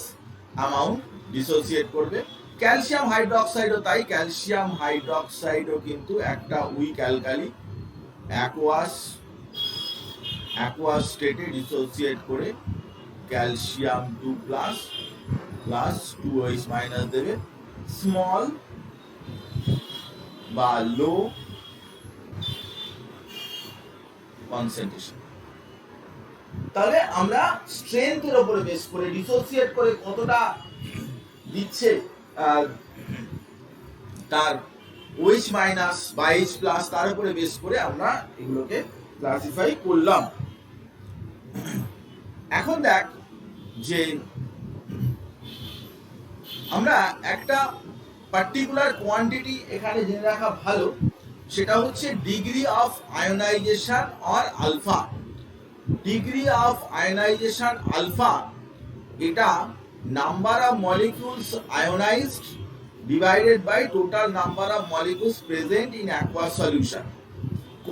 অ্যামাউন্ট ডিসোসিয়েট করবে। ক্যালসিয়াম হাইড্রোক্সাইডও তাই, ক্যালসিয়াম হাইড্রোক্সাইডও কিন্তু একটা উইক অ্যালকালি, অ্যাকুয়াস স্টেটে ডিসোসিয়েট করে ক্যালসিয়াম 2+ প্লাস 2OH- দেবে, স্মল বা লো কনসেন্ট্রেশন। তাহলে আমরা স্ট্রেংথের উপরে বেস করে ডিসোসিয়েট করে কতটা দিচ্ছে তার OH- বা H+, তার উপরে বেস করে আমরা এগুলোকে ক্লাসিফাই করলাম। এখন দেখ যে আমরা একটা পার্টিকুলার কোয়ান্টিটি এখানে জেনে রাখা ভালো, সেটা হচ্ছে degree of ionization or alpha. Degree of ionization alpha, এটা number of molecules ionized divided by total number of molecules present in aqueous solution.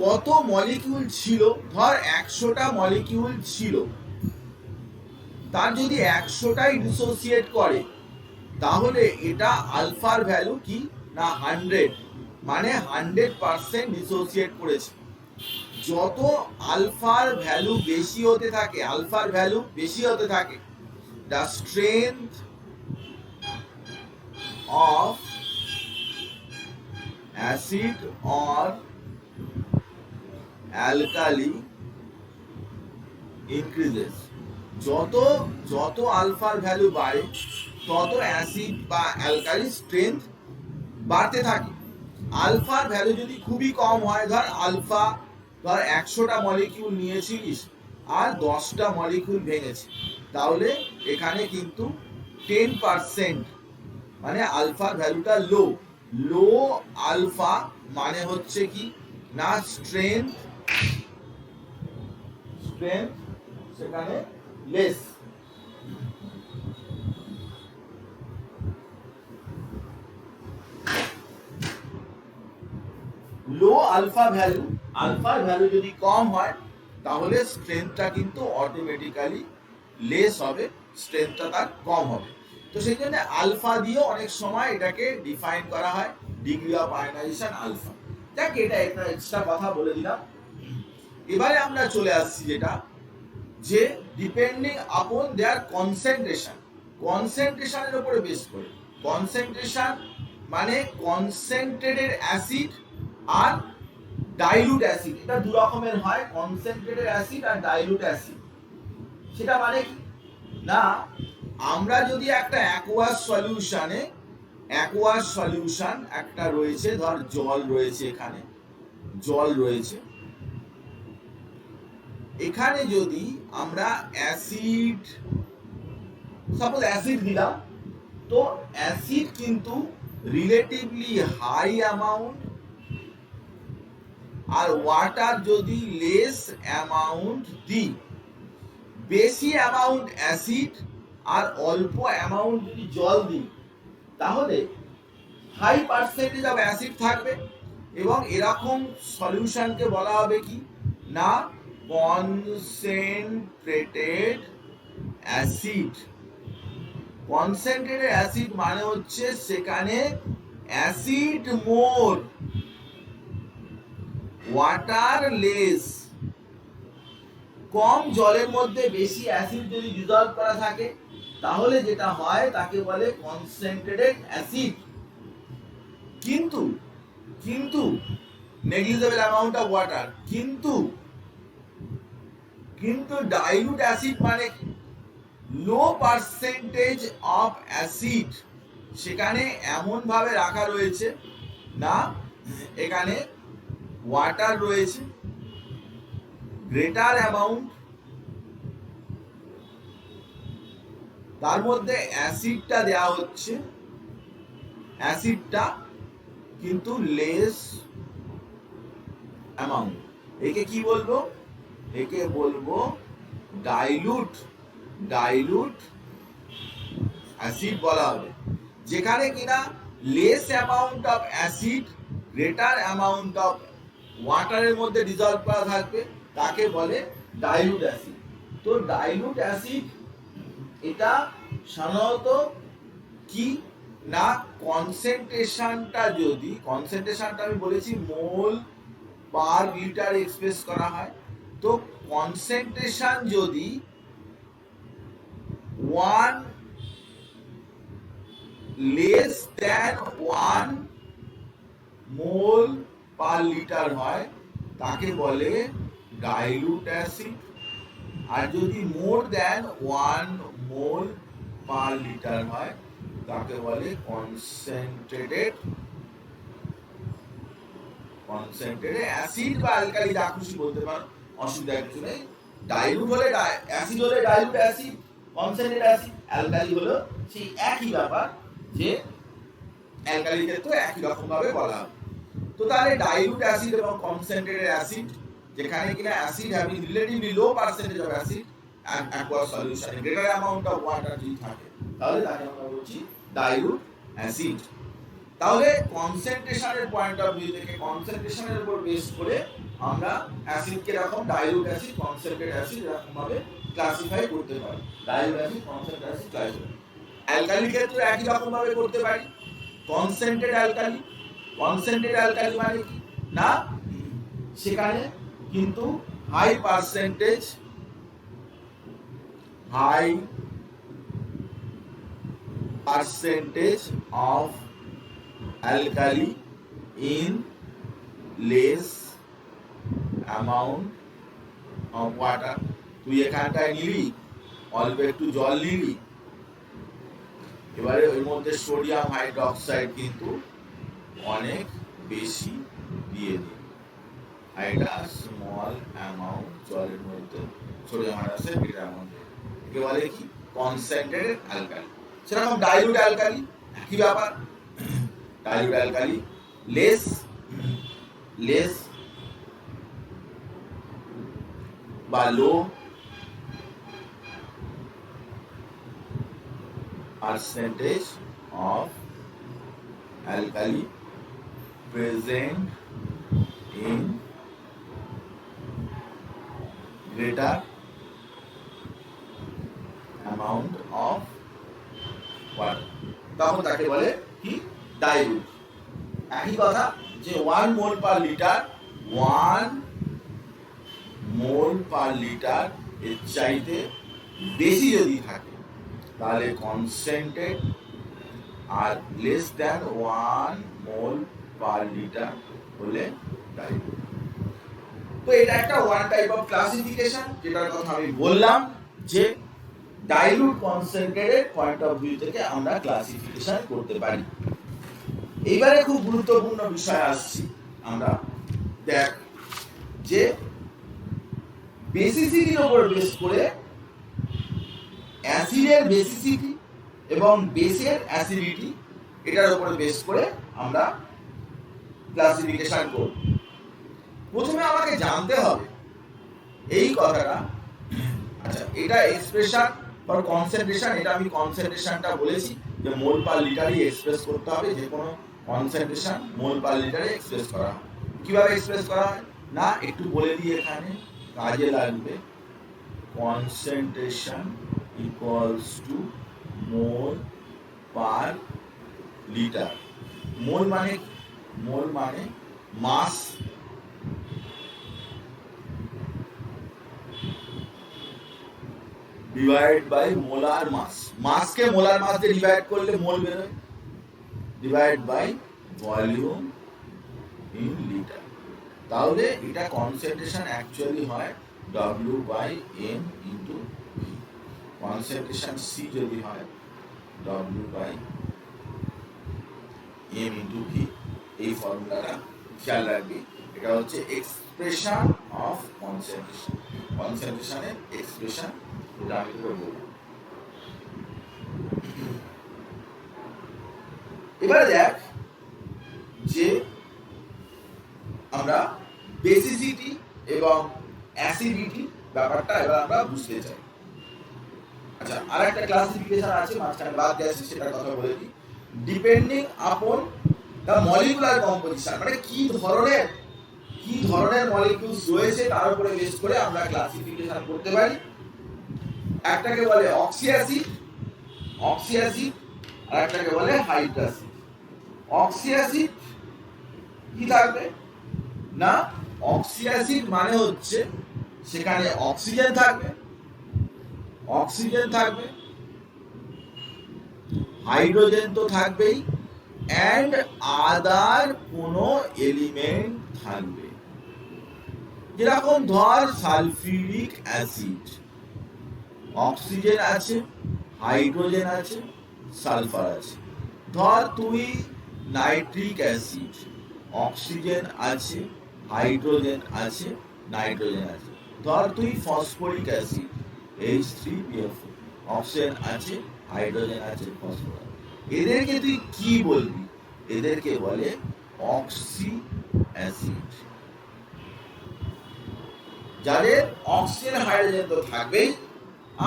কত মলিকিউল ছিল, ধর 100টা মলিকিউল ছিল, তার যদি 100টাই ডিসোসিয়েট করে তাহলে এটা আলফার ভ্যালু কি না 100, মানে 100% ডিসোসিয়েট করেছে। যত আলফার ভ্যালু বেশি হতে থাকে, the strength of acid or alkali increases. যত যত আলফার ভ্যালু বাড়ে তত অ্যাসিড বা অ্যালকালি স্ট্রেংথ বাড়তে থাকে। আলফার ভ্যালু যদি খুবই কম হয়, ধর আলফা ধর 100টা মলিকিউল নিয়েছিলিস আর 10টা মলিকিউল ভেঙেছে, তাহলে এখানে কিন্তু 10% মানে আলফার ভ্যালুটা লো। লো আলফা মানে হচ্ছে কি না স্ট্রেংথ সেখানে লেস। লো আলফার ভ্যালু যদি কম হয় তাহলে স্ট্রেংথটা কিন্তু অটোমেটিক্যালি লেস হবে, স্ট্রেংথটা তার কম হবে। তো সেই জন্য আলফা দিয়েও অনেক সময় এটাকে ডিফাইন করা হয়, ডিগ্রি অফ আয়নাইজেশন আলফা। দেখ এটা একটা এক্সট্রা কথা বলে দিলাম। এবারে আমরা চলে আসছি যেটা যে ডিপেন্ডিং আপন দেয়ার কনসেন্ট্রেশনের উপরে বেস করে। কনসেন্ট্রেশন মানে কনসেন্ট্রেটেড অ্যাসিড আর ডাইলুট অ্যাসিড, এটা দু রকমের হয়, কনসেন্ট্রেটেড অ্যাসিড আর ডাইলুট অ্যাসিড। সেটা মানে কি না, আমরা যদি একটা অ্যাকোয়াস সলিউশন একটা রয়েছে, ধর জল রয়েছে, এখানে জল রয়েছে, এখানে যদি আমরা অ্যাসিড সাপোজ অ্যাসিড দিলাম, তো অ্যাসিড কিন্তু রিলেটিভলি হাই অ্যামাউন্ট আর ওয়াটার যদি লেস অ্যামাউন্ট দিই। বেশি অ্যামাউন্ট অ্যাসিড আর অল্প অ্যামাউন্ট যদি জল দিই তাহলে হাই পার্সেন্টেজ অফ অ্যাসিড থাকবে এবং এরকম সলিউশনকে বলা হবে কি না কনসেন্ট্রেটেড অ্যাসিড। কনসেন্ট্রেটেড অ্যাসিড মানে হচ্ছে সেখানে অ্যাসিড মোর ওয়াটার লেস। কম জলের মধ্যে বেশি অ্যাসিড যদি ডিসলভ করা থাকে তাহলে যেটা হয় তাকে বলে কনসেন্ট্রেটেড অ্যাসিড। কিন্তু নেগলিজেবল অ্যামাউন্ট অফ ওয়াটার। কিন্তু ডাইলুট অ্যাসিড মানে লো পার্সেন্টেজ অফ অ্যাসিড, সেখানে এমন ভাবে রাখা রয়েছে না এখানে ওয়াটার রয়েছে গ্রেটার অ্যামাউন্ট, তার মধ্যে অ্যাসিডটা দেওয়া হচ্ছে, অ্যাসিডটা কিন্তু লেস অ্যামাউন্ট। একে কি বলবো? একে বলবো ডাইলুট অ্যাসিড বলা হবে। যেখানে কিনা less amount of acid greater amount of ওয়াটারের মধ্যে ডিসলভ করা থাকবে তাকে বলে ডাইলুট অ্যাসিড। তো ডাইলুট অ্যাসিড এটা সাধারণত কি না কনসেন্ট্রেশনটা আমি বলেছি মোল পার লিটার এক্সপ্রেস করা হয়। তো কনসেন্ট্রেশন যদি 1 লেস দ্যান 1 মোল পার লিটার হয় তাকে বলে ডাইলুট অ্যাসিড, আর যদি মোর দ্যান 1 মোল পার লিটার হয় তাকে বলে কনসেন্ট্রেটেড অ্যাসিড বা অ্যালকালি, যা খুশি বলতে পারো, অসুবিধা কিছু নেই। ডাইলুট হলে অ্যাসিড হলে dilute acid, concentrated acid. Alkali হলো সেই একই ব্যাপার, যে অ্যালকালি ক্ষেত্রে একই রকম ভাবে বলা হবে। তো তাহলে ডাইলুট অ্যাসিড এবং কনসেন্ট্রেটেড অ্যাসিড, যেখানে কিনা acid having relatively low percentage of acid and aqueous solution greater amount of water যদি থাকে তাহলে তাকে আমরা বলছি ডাইলুট অ্যাসিড। তাহলে কনসেন্ট্রেশনের পয়েন্ট অফ ভিউ থেকে কনসেন্ট্রেশনের উপর বেস করে আমরা অ্যাসিডকে এরকম ডাইলুট অ্যাসিড, কনসেন্ট্রেটেড অ্যাসিড এরকম ভাবে ক্লাসিফাই করতে পারি। Dilute acid, concentrated acid classify. Alkali ক্ষেত্রে একই রকম ভাবে করতে পারি। কনসেন্ট্রেটেড অ্যালকালি মানে কি না সেখানে কিন্তু high percentage percentage of alkali in less amount of water. তুই এখানটায় নিবি, অল্প একটু জল নিবি, এবারে ওর মধ্যে সোডিয়াম হাইড্রোক্সাইড কিন্তু অনেক বেশি দিয়ে দিবি। এটা স্মল অ্যামাউন্ট জলের মধ্যে সোডিয়াম হাইড্রোক্সাইড এটার মধ্যে, একে বলে কি কনসেন্ট্রেটেড অ্যালকালি। সেরকম ডাইলুট অ্যালকালি একই ব্যাপার, ডাইলুট অ্যালকালি লেস লেস বা low percentage of alkali present in greater amount of water, তখন তাকে বলে কি ডাইলুট। একই কথা যে 1 মোল পার লিটার, 1 মোল পার লিটার এর চাইতে বেশি যদি থাকে তাহলে কনসেন্ট্রেট, আর লেস দ্যান 1 মোল পার লিটার হলে ডাইলুট। তো এটা একটা ওয়ান টাইপ অফ ক্লাসিফিকেশন, যেটার কথা আমি বললাম যে dilute concentrated point of view থেকে আমরা ক্লাসিফিকেশন করতে পারি। এইবারে খুব গুরুত্বপূর্ণ বিষয় আসছি আমরা, দেখ যে বেসিসিটির উপর বেস করে অ্যাসিডের বেসিসিটি এবং বেসের অ্যাসিডিটি, এটার উপর বেস করে আমরা ক্লাসিফিকেশন করব। প্রথমে আমাকে জানতে হবে এই কথাটা, আচ্ছা এটা এক্সপ্রেশন ফর কনসেন্ট্রেশন, এটা আমি কনসেন্ট্রেশনটা বলেছি যে মোল পার লিটারই এক্সপ্রেস করতে হবে, যে কোনো কনসেন্ট্রেশন মোল পার লিটারে এক্সপ্রেস করা হয়। কিভাবে এক্সপ্রেস করা হয় না একটু বলে দিই, এখানে কাজে লাগবে। Concentration equals to mole per litre. Mole মানে mass divide by molar mass. মাসকে মোলার মাস দিয়ে ডিভাইড করলে মোল বেরোয়, divide by volume in litre. তাহলে এটা কনসেন্ট্রেশন অ্যাকচুয়ালি হয় W by M into V। Concentration C যদি হয় W by M into V। এই ফর্মুলাটা খেয়াল রাখবি, এটা হচ্ছে এক্সপ্রেশন অফ কনসেন্ট্রেশন, কনসেন্ট্রেশনের এক্সপ্রেশন, এটা আমি তোকে বলবো। এবারে দেখ যে আমরা বেসিসিটি এবং অ্যাসিডিটি ব্যাপারটা এবার আমরা বুঝতে চাই। আচ্ছা আর একটা ক্লাসিফিকেশন আছে মাঝখানে বাদ গেছে, সেটার কথা বলে দিই। Depending upon the molecular composition, মানে কি ধরনের মলিকিউলস রয়েছে তার উপরে বেস করে আমরা ক্লাসিফিকেশন করতে পারি। একটাকে বলে অক্সি অ্যাসিড, আর একটাকে বলে হাইড্রাসিড। অক্সি অ্যাসিড কি থাকবে না, অক্সি অ্যাসিড মানে হচ্ছে সেখানে অক্সিজেন থাকবে, হাইড্রোজেন তো থাকবেই, অ্যান্ড আদার কোনো এলিমেন্ট থাকবে। যেরকম ধর সালফিউরিক অ্যাসিড, অক্সিজেন আছে, হাইড্রোজেন আছে, সালফার আছে। ধর তুই নাইট্রিক অ্যাসিড, অক্সিজেন আছে, হাইড্রোজেন আছে, নাইট্রোজেন আছে। ধর তুই ফসফরিক অ্যাসিড, H3PO4, অক্সিজেন আছে, হাইড্রোজেন আছে, ফসফরাস। এদেরকে তুই কি বলবি? এদেরকে বলে অক্সি অ্যাসিড। যাদের অক্সিজেন হাইড্রোজেন তো থাকবেই,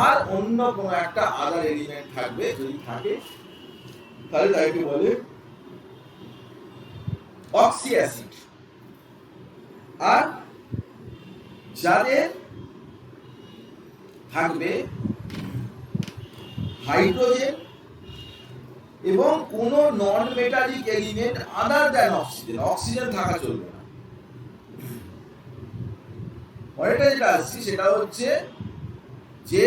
আর অন্য কোনো একটা আদার এলিমেন্ট থাকবে, যদি থাকে তাহলে তাকে বলে অক্সি অ্যাসিড। আর যাদের থাকবে হাইড্রোজেন এবং কোন নন metallic element other than oxygen, oxygen থাকা চলবে না। পরেরটা যেটা আসছি সেটা হচ্ছে যে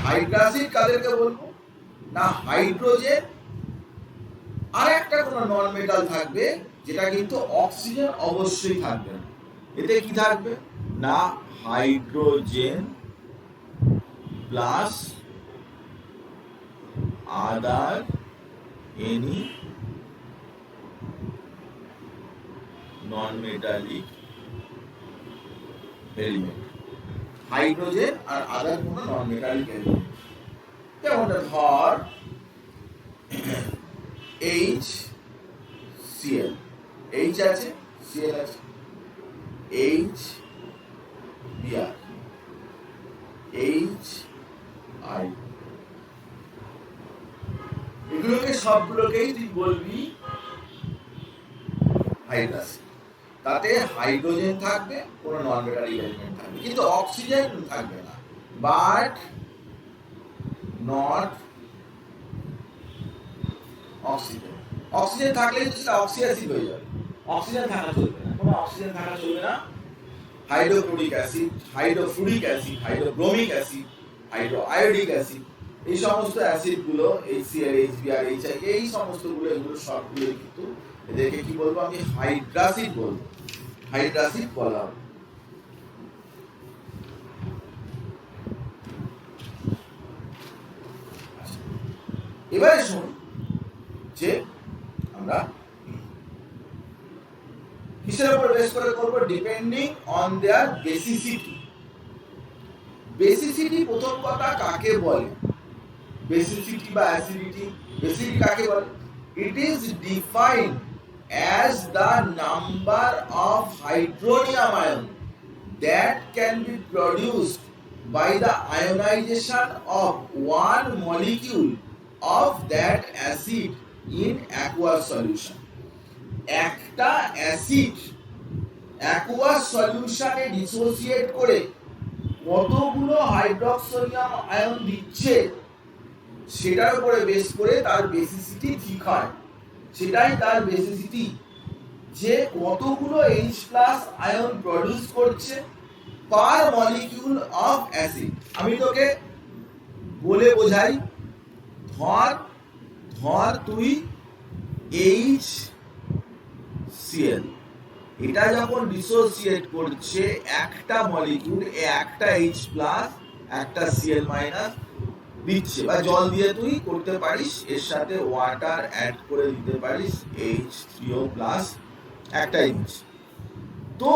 হাইড্রাসিড কাদেরকে বলবো না হাইড্রোজেন আর একটা কোনো নন মেটাল থাকবে যেটা কিন্তু অক্সিজেন অবশ্যই থাকবে না। এতে কি থাকবে না hydrogen plus other any non metallic element, hydrogen আর আদার কোনো নন মেটালিক এলিমেন্ট, যেমন ধর এইচ সিএল, এইচ আছে সিএল আছে, এইচ বিআর, এইচ আই, এগুলোকে সবগুলোকেই তুই বলবি হাইড্রাস। তাতে হাইড্রোজেন থাকবে, কোনো নন মেটালিক এলিমেন্ট থাকবে, কিন্তু অক্সিজেন থাকবে না, বাট নট অক্সিজেন। অক্সিজেন থাকলেই সেটা অক্সিঅ্যাসিড হয়ে যাবে, অক্সিজেন থাকা চলবে না, কোনো অক্সিজেন থাকা চলবে না। Hydrochloric acid, hydrofluoric acid, hydrobromic acid, hydroiodic acid, এই সমস্ত অ্যাসিড গুলো HCl, HBr, HI, এই সমস্ত গুলো এগুলো সবগুলো কিন্তু এদেরকে কি বলবো আমি হাইড্রাসিড বলবো, হাইড্রাসিড বলা হবে। এবারে শুন যে আমরা কিসের উপর বেস করে করব, depending on their basicity. Basicity প্রথম কথা কাকে বলে, বেসিসিটি বা অ্যাসিডিটি, বেসিসিটি কাকে বলে? It is defined as the number of hydronium ion that can be produced by the ionization of one molecule of that acid in aqueous solution. একটা acid aqueous সলিউশনে dissociate করে কতগুলো হাইড্রোক্সোনিয়াম ion দিচ্ছে সেটার উপরে base করে তার বেসিসিটি ঠিক হয়। সেটাই তার বেসিসিটি, যে কতগুলো H+ আয়ন প্রডিউস করছে পার মলিকিউল অফ অ্যাসিড। আমি তোকে বলে বোঝাই, ধর তুই HCl, এটা যখন ডিসোসিয়েট করছে একটা মলিকিউল, একটা H+ একটা Cl- দিচ্ছে, বা জল দিয়ে তুই করতে পারিস, এর সাথে ওয়াটার অ্যাড করে দিতে পারিস H3O+, একটা H। তো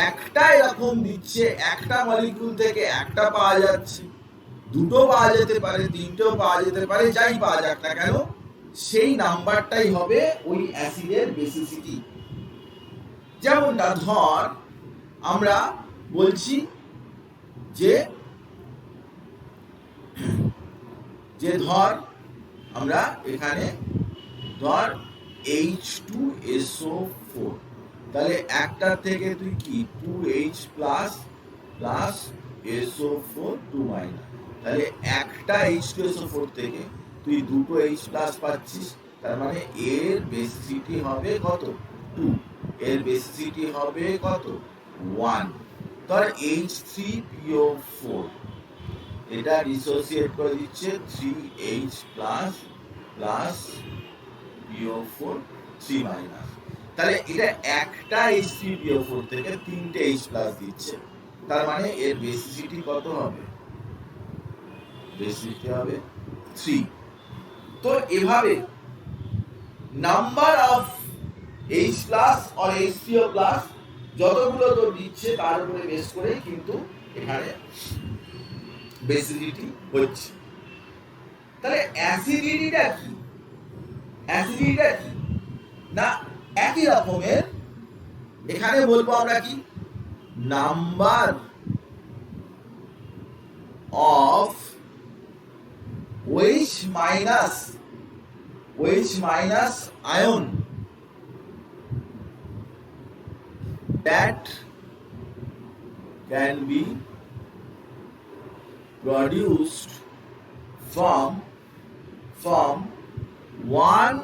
একটা এরকম দিচ্ছে, একটা মলিকিউল থেকে একটা পাওয়া যাচ্ছে, দুটো পাওয়া যেতে পারে, তিনটেও পাওয়া যেতে পারে, যাই পাওয়া যাক না কেন সেই নাম্বারটাই হবে ওই অ্যাসিডের বেসিসিটি। যেমনটা ধর আমরা বলছি যে ধর আমরা এখানে ধর H2SO4, তাহলে একটা থেকে তুই কি 2H+ প্লাস SO4 2-, তাহলে একটা H2SO4 থেকে তুই দুটো H+ পাচ্ছিস, তার মানে এর বেসিসিটি হবে কত 2, এর বেসিসিটি হবে কত 1। ধর H3PO4, এটা ডিসোসিয়েট করে দিচ্ছে 3H+ প্লাস PO4 3-, তাহলে এটা একটা H3PO4 থেকে তিনটে H+ দিচ্ছে, তার মানে এর বেসিসিটি কত হবে, বেসিসিটি হবে 3। তো এভাবে number of H+ or H3O+ যতগুলো তো দিচ্ছে তার উপরে বেস করে কিন্তু এখানে বেসিসিটি হচ্ছে। তাহলে অ্যাসিডিটিটা কি, অ্যাসিডিটিটা কি না একই রকমের, এখানে বলবো আমরা কি number of OH- ion that can be produced from one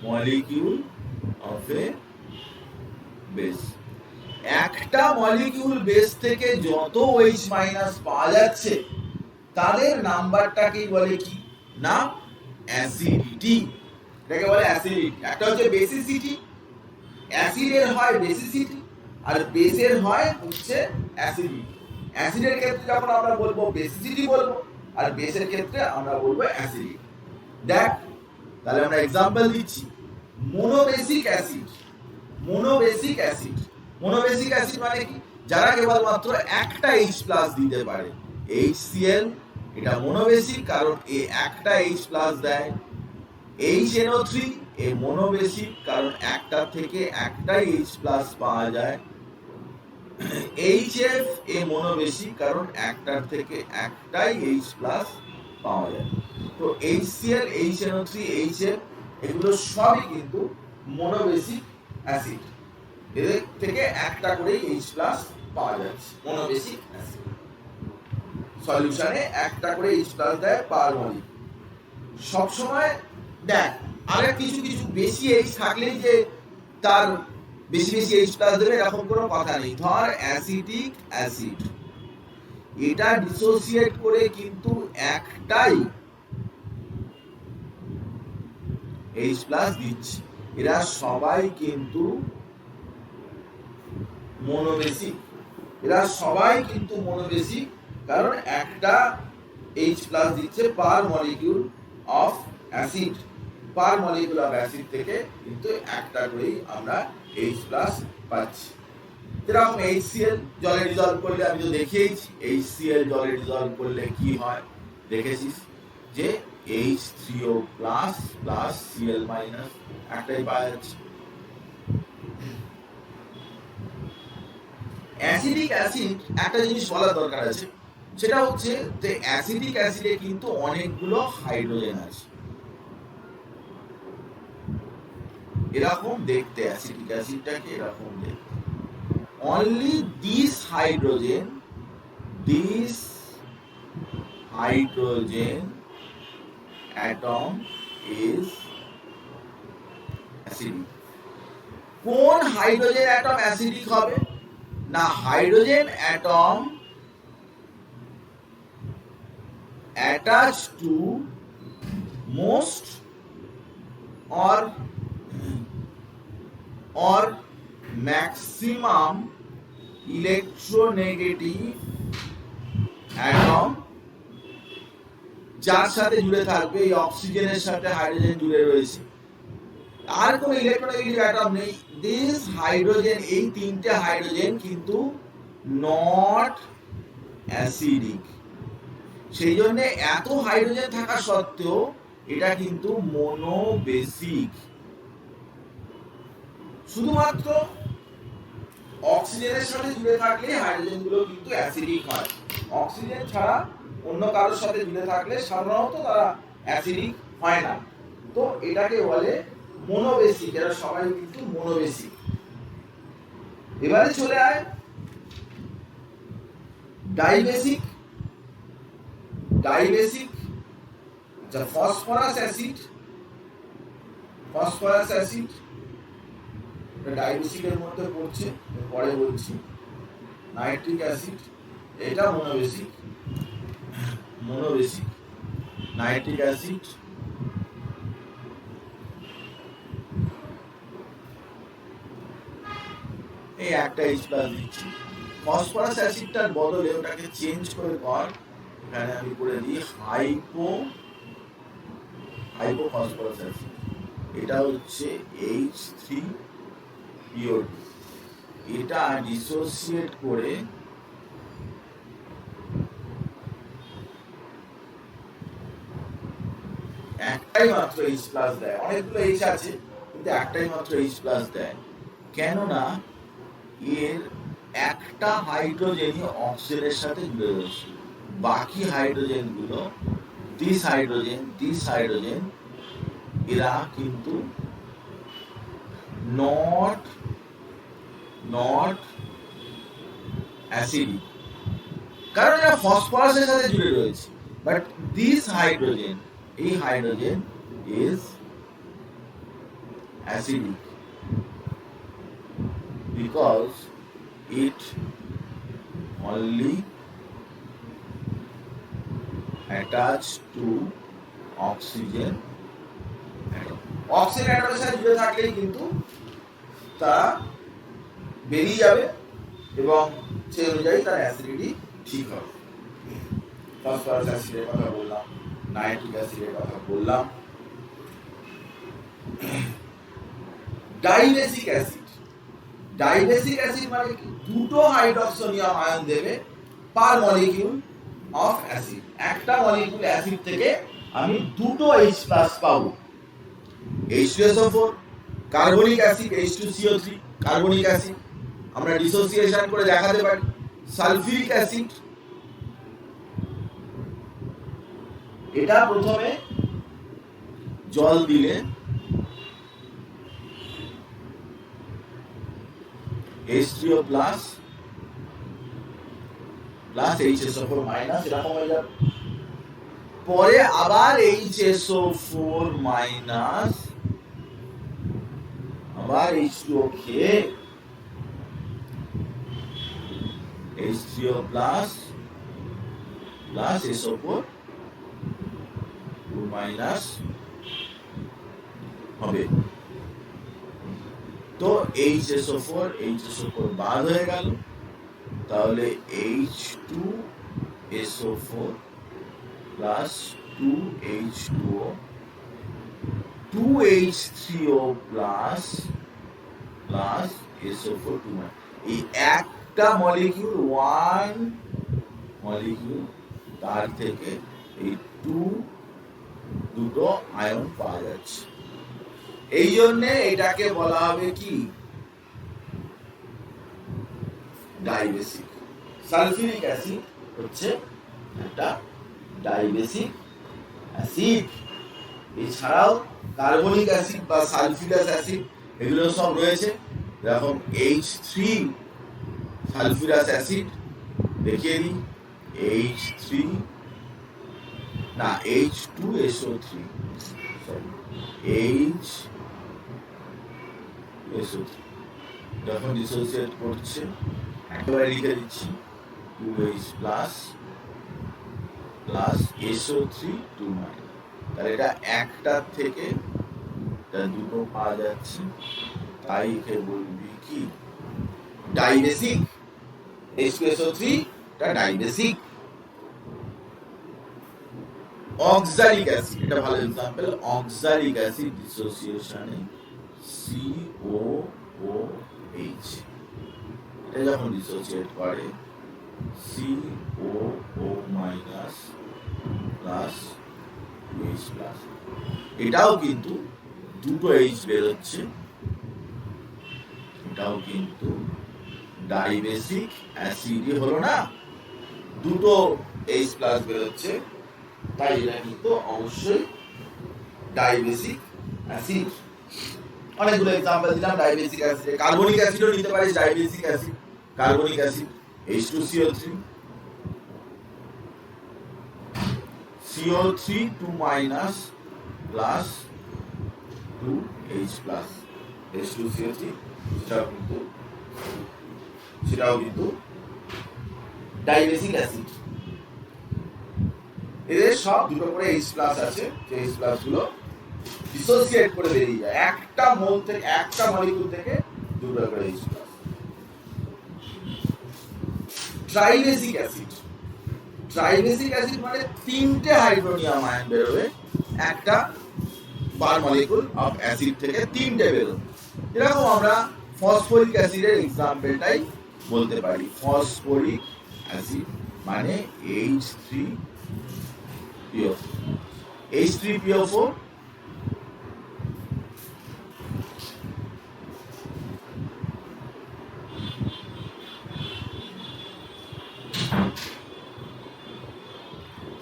molecule of a base। একটা মলিকিউল বেস থেকে যত OH মাইনাস পাওয়া যাচ্ছে তাদের নাম্বারটাকেই বলে কি না অ্যাসিডিটি। এটাকে বলে অ্যাসিডিটি। একটা হচ্ছে বেসিসিটি, অ্যাসিডের হয় বেসিসিটি আর বেসের হয় হচ্ছে অ্যাসিডিটি। অ্যাসিডের ক্ষেত্রে যখন আমরা বলবো বেসিসিটি বলবো আর বেসের ক্ষেত্রে আমরা বলবো অ্যাসিডিটি। দেখ তাহলে আমরা এক্সাম্পল দিচ্ছি। মোনোবেসিক অ্যাসিড, মোনোবেসিক অ্যাসিড, মোনোবেসিক অ্যাসিড মানে কি? যারা কেবলমাত্র একটা H প্লাস দিতে পারে। HCl এটা মোনোবেসিক কারণ এ একটা H প্লাস দেয়। HNO3 এ মোনোবেসিক কারণ একটা থেকে একটাই H প্লাস পাওয়া যায়। HF এ মোনোবেসিক কারণ একটার থেকে একটাই H প্লাস পাওয়া যায়। তো HCl, HNO3, HF এগুলো সবই কিন্তু মোনোবেসিক অ্যাসিড। এদের থেকে একটা করেই H প্লাস পাওয়া যাচ্ছে, মোনোবেসিক অ্যাসিড। সলিউশনে একটা করে H প্লাস দেয় পার মলিকিউল। সবসময় দেখ আর কিছু কিছু বেশি H থাকলেই যে তার বেশি বেশি H প্লাস দেবে এরকম কোনো কথা নেই। ধর অ্যাসিডিক অ্যাসিড, এটা ডিসোসিয়েট করে কিন্তু একটাই H প্লাস দিচ্ছে। এরা সবাই কিন্তু মোনোবেসিক, এরা সবাই কিন্তু মোনোবেসিক কারণ একটা H প্লাস দিচ্ছে per molecule of acid. Per molecule of acid থেকে কিন্তু একটা করেই আমরা H প্লাস পাচ্ছি। যেরকম HCl জলে ডিজলভ করলে আমি তো দেখিয়েছি HCl জলে ডিজলভ করলে কি হয়, দেখেছিস যে H3O plus plus Cl minus একটাই পাওয়া যাচ্ছে। অ্যাসিডিক অ্যাসিড একটা জিনিস বলার দরকার আছে, সেটা হচ্ছে যে অ্যাসিডিক অ্যাসিডে কিন্তু অনেকগুলো হাইড্রোজেন আছে। এরকম দেখতে অ্যাসিডিক অ্যাসিডটাকে এরকম দেখতে। Only this hydrogen atom is acidic. কোন হাইড্রোজেন অ্যাটম অ্যাসিডিক হবে না? Hydrogen atom attached to most or maximum electronegative atom, যার সাথে জুড়ে থাকবে এই অক্সিজেনের সাথে হাইড্রোজেন জুড়ে রয়েছে, আর কোনো ইলেকট্রোনেগেটিভ অ্যাটম নেই। দিস হাইড্রোজেন, এই তিনটে হাইড্রোজেন কিন্তু নট অ্যাসিডিক। সেই জন্য এত হাইড্রোজেন থাকা সত্ত্বেও এটা কিন্তু মোনোবেসিক। শুধুমাত্র অক্সিজেনের সাথে জুড়ে থাকলে হাইড্রোজেন গুলো কিন্তু অ্যাসিডিক হয়। অক্সিজেন ছাড়া অন্য কারোর সাথে জুড়ে থাকলে সাধারণত তারা অ্যাসিডিক হয় না। তো এটাকে বলে মোনোবেসিক, এরা সবাই কিন্তু মোনোবেসিক। এবারে চলে আয় ডাইবেসিক। ডাইবেসিক আচ্ছা, ফসফরাস অ্যাসিড, ফসফরাস অ্যাসিড এটা ডাইবেসিকের মধ্যে পড়ছে, পরে বলছি। নাইট্রিক অ্যাসিড এটা মোনোবেসিক, মোনোবেসিক নাইট্রিক অ্যাসিড। এই একটা H প্লাস দিচ্ছি। ফসফরাস অ্যাসিডটার বদলে ওটাকে চেঞ্জ করে কর, এখানে আমি করে দিই হাইপো ফসফরাস অ্যাসিড। এটা হচ্ছে H3PO2। এটা ডিসোসিয়েট করে একটাই মাত্র H প্লাস দেয়। অনেকগুলো H আছে কিন্তু একটাই মাত্র H প্লাস দেয়, কেননা এর একটা হাইড্রোজেনই অক্সিজেনের সাথে জুড়ে রয়েছে। বাকি হাইড্রোজেন গুলো দিস হাইড্রোজেন এরা কিন্তু নট অ্যাসিডিক কারণ এরা ফসফরাসের সাথে জুড়ে রয়েছে। বাট দিস হাইড্রোজেন, এই hydrogen is acidic because it only attached to oxygen atom. Oxygen অ্যাটমের সাথে জুড়ে থাকলেই কিন্তু তারা বেরিয়ে যাবে এবং সেই অনুযায়ী তার অ্যাসিডিটি ঠিক হবে। ফসফরাস অ্যাসিডের কথা বললাম, নাইট্রিক অ্যাসিডের কথা বললাম। ডাইবেসিক অ্যাসিড, ডাইবেসিক অ্যাসিড মানে কি? দুটো হাইড্রোক্সোনিয়াম আয়ন দেবে পার মলিকিউল অফ অ্যাসিড। একটা মলিকিউল অ্যাসিড থেকে আমি দুটো H+ পাবো। H2SO4, carbonic acid H2CO3, carbonic acid আমরা ডিসোসিয়েশন করে দেখাতে পারি। সালফিউরিক অ্যাসিড, এটা প্রথমে জল দিলে H3O প্লাস HSO4 মাইনাস এরকম হয়ে যাবে। পরে আবার HSO4 মাইনাস আবার H2O খেয়ে H3O প্লাস SO4 মাইনাস হবে। তো HSO4 বাদ হয়ে গেল, তাহলে H2SO4 plus 2H2O 2H3O plus SO4 2 এই একটা মলিকিউল, ওয়ান মলিকিউল, তার থেকে এই দুটো আয়ন পাওয়া যাচ্ছে। এই জন্য এটাকে বলা হবে কি? ডাইবেসিক। সালফিউরিক অ্যাসিড হচ্ছে একটা ডাইবেসিক অ্যাসিড। এছাড়াও কার্বনিক অ্যাসিড বা সালফিউরাস অ্যাসিড এগুলো সব রয়েছে। যেরকম H3 সালফিউরাস অ্যাসিড দেখিয়ে দিই, H2SO3 সরি HSO3 যখন ডিসোসিয়েট করছে একেবারে লিখে দিচ্ছি 2H প্লাস SO3 2 মাইনাস। তাহলে এটা একটার থেকে দুটো পাওয়া যাচ্ছে, তাই একে বলবি কি? ডাইবেসিক। H2SO3 টা ডাইবেসিক। অক্সালিক অ্যাসিড, এটা ভালো এক্সাম্পল। অক্সালিক অ্যাসিড ডিসোসিয়েশনে COOH, এটা যখন ডিসোসিয়েট করে COO minus plus 2H plus, এটাও কিন্তু দুটো H বেরোচ্ছে, এটাও কিন্তু ডাইবেসিক অ্যাসিডই হলো না, দুটো H প্লাস বেরোচ্ছে, তাই এটা কিন্তু অবশ্যই ডাইবেসিক অ্যাসিড। অনেকগুলো এক্সাম্পল দিলাম ডাইবেসিক অ্যাসিড। কার্বনিক অ্যাসিডও নিতে পারিস dibasic acid. Carbonic acid H2CO3 CO3 2 minus plus 2H plus H2CO3, সেটাও কিন্তু ডাইবেসিক অ্যাসিড। এদের সব দুটো করে H প্লাস আছে, যে H প্লাস গুলো ডিসোসিয়েট করে বেরিয়ে যায়। একটা মোল থেকে, একটা মলিকিউল থেকে দুটো করে H প্লাস। ট্রাইবেসিক অ্যাসিড, ট্রাইবেসিক অ্যাসিড মানে তিনটে হাইড্রোনিয়াম আয়ন বেরোবে একটা পার মলিকিউল অফ অ্যাসিড থেকে, তিনটে বেরোবে। এরকম আমরা ফসফরিক অ্যাসিডের এক্সাম্পলটাই বলতে পারি। ফসফরিক অ্যাসিড মানে H3PO4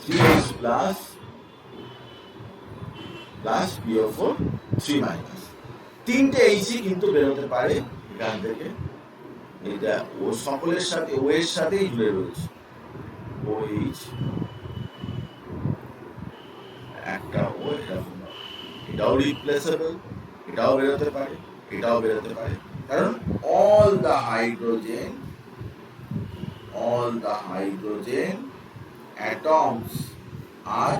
3H plus PO4 3 minus. তিনটে H কিন্তু বেরোতে পারে এখান থেকে। এটা ও সকলের সাথে, ও এর সাথেই জুড়ে রয়েছে। OH একটা ও, এটাও রিপ্লেসেবল, এটাও বেরোতে পারে, এটাও বেরোতে পারে, কারণ all the hydrogen all the hydrogen atoms are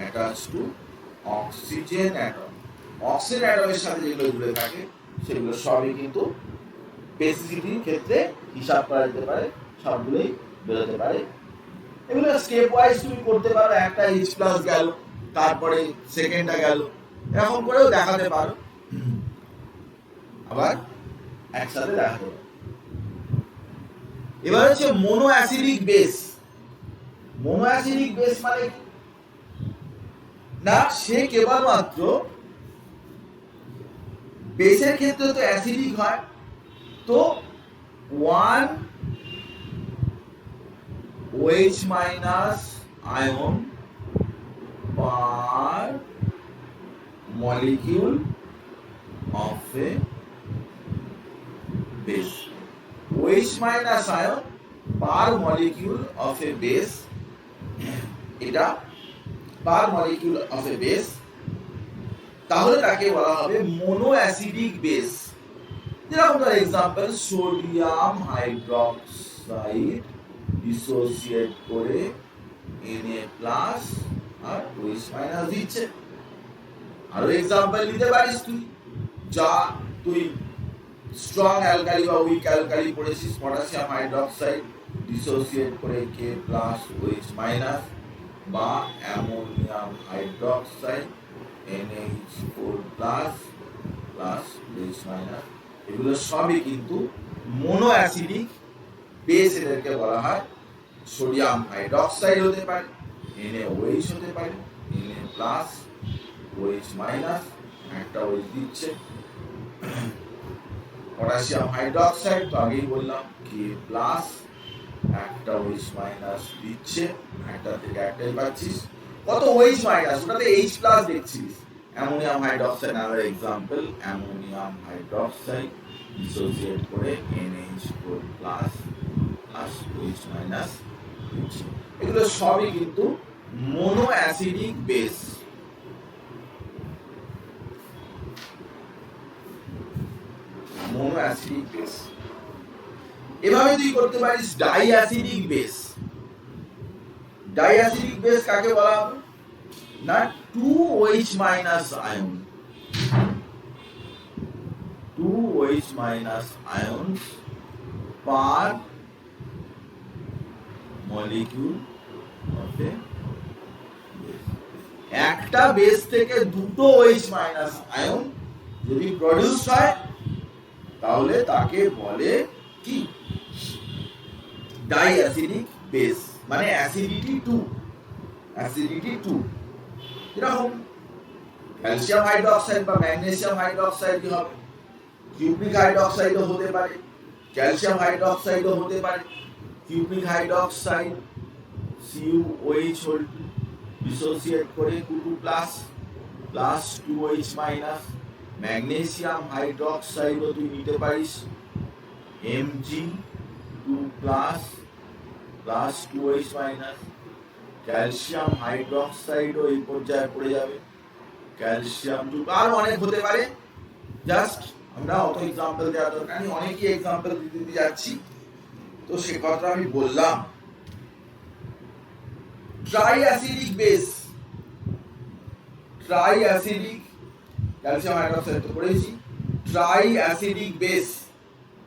attached to oxygen atom. Oxygen অ্যাটমের সাথে যেগুলো জুড়ে থাকে সেগুলো সবই কিন্তু বেসিসিটির ক্ষেত্রে হিসাব করা যেতে পারে, সবগুলোই বেরোতে পারে। এগুলো স্টেপ ওয়াইজ তুমি করতে পারো, একটা এইচ প্লাস গেল, তারপরে সেকেন্ডটা গেল, এরকম করেও দেখাতে পারো, আবার একসাথে দেখাতে পারো। এবার হচ্ছে mono acidic base. Mono acidic base মানে না, সে কেবলমাত্র বেসের ক্ষেত্রে তো অ্যাসিডিক হয়, তো 1 OH minus ion per molecule of a base. OH minus ion per molecule of a base, এটা পার মলিকিউল অফ এ বেস, তাহলে তাকে বলা হবে মোনো অ্যাসিডিক বেস। যেরকম তার এক্সাম্পল, সোডিয়াম হাইড্রোক্সাইড ডিসোসিয়েট করে Na প্লাস আর OH মাইনাস দিচ্ছে। আরো এক্সাম্পল নিতে পারিস তুই, যা তুই স্ট্রং অ্যালকালি বা উইক অ্যালকালি পড়েছিস, পটাশিয়াম হাইড্রোক্সাইড ডিসোসিয়েট করে K প্লাস OH মাইনাস, বা ammonium hydroxide NH4 plus plus OH minus, এগুলো সবই কিন্তু মোনো অ্যাসিডিক বেস। এদেরকে বলা হয় সোডিয়াম হাইড্রোক্সাইড হতে পারে, NaOH হতে পারে, Na প্লাস OH মাইনাস, একটা OH দিচ্ছে। পটাশিয়াম হাইড্রোক্সাইড তো আগেই বললাম K প্লাস, একটা OH মাইনাস দিচ্ছে, একটা থেকে একটাই পাচ্ছিস। কত OH মাইনাস, ওটাতে H প্লাস দেখছিস। অ্যামোনিয়াম হাইড্রোক্সাইড আবার এক্সাম্পল, অ্যামোনিয়াম হাইড্রোক্সাইড ডিসোসিয়েট করে NH4 plus plus OH minus দিচ্ছে। এগুলো সবই কিন্তু mono acidic base. Mono acidic base. এভাবে তুই করতে পারিস die acidic base. Die acidic base কাকে বলা হবে না, 2OH minus ion, 2OH minus ion per molecule of a base. একটা বেস থেকে দুটো OH মাইনাস আয়ন যদি প্রডিউস হয় তাহলে তাকে বলে কি, ডাই অ্যাসিডিক বেস, মানে অ্যাসিডিটি 2, অ্যাসিডিটি 2। এরকম ক্যালসিয়াম হাইড্রোক্সাইড বা ম্যাগনেসিয়াম হাইড্রোক্সাইড কি হবে, কিউপ্রিক হাইড্রোক্সাইডও হতে পারে, ক্যালসিয়াম হাইড্রোক্সাইডও হতে পারে। কিউপ্রিক হাইড্রোক্সাইড CuOH ডিসোসিয়েট করে Cu2 plus plus 2OH minus. Magnesium হাইড্রোক্সাইডও তুই নিতে পারিস Mg2 plus plus 2OH minus. Calcium হাইড্রোক্সাইডও এই পর্যায়ে পড়ে যাবে, ক্যালসিয়াম 2, আর অনেক হতে পারে। জাস্ট আমরা অত এক্সাম্পল দেওয়ার দরকার নেই, অনেকই এক্সাম্পল দিতে যাচ্ছি, তো সে কথা আমি বললাম। Try acidic base, try acidic, calcium hydroxide তো পড়েছি, ট্রাই অ্যাসিডিক বেস।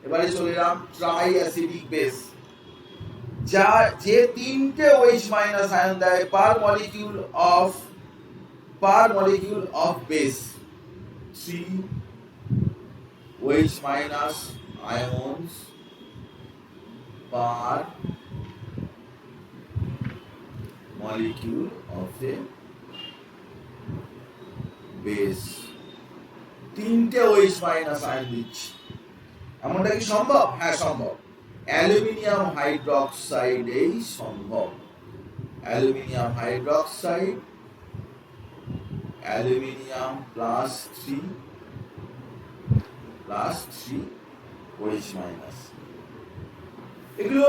এবারে চলে এলাম ট্রাই অ্যাসিডিক বেস, যা যে তিনটে OH মাইনাস আয়ন দেয় per molecule of base. 3OH minus ions per molecule of a base. তিনটে OH মাইনাস আয়ন দিচ্ছি, এমনটা কি সম্ভব? হ্যাঁ সম্ভব। অ্যালুমিনিয়াম হাইড্রোক্সাইডেই সম্ভব। Aluminium hydroxide, aluminium plus 3 OH minus, এগুলো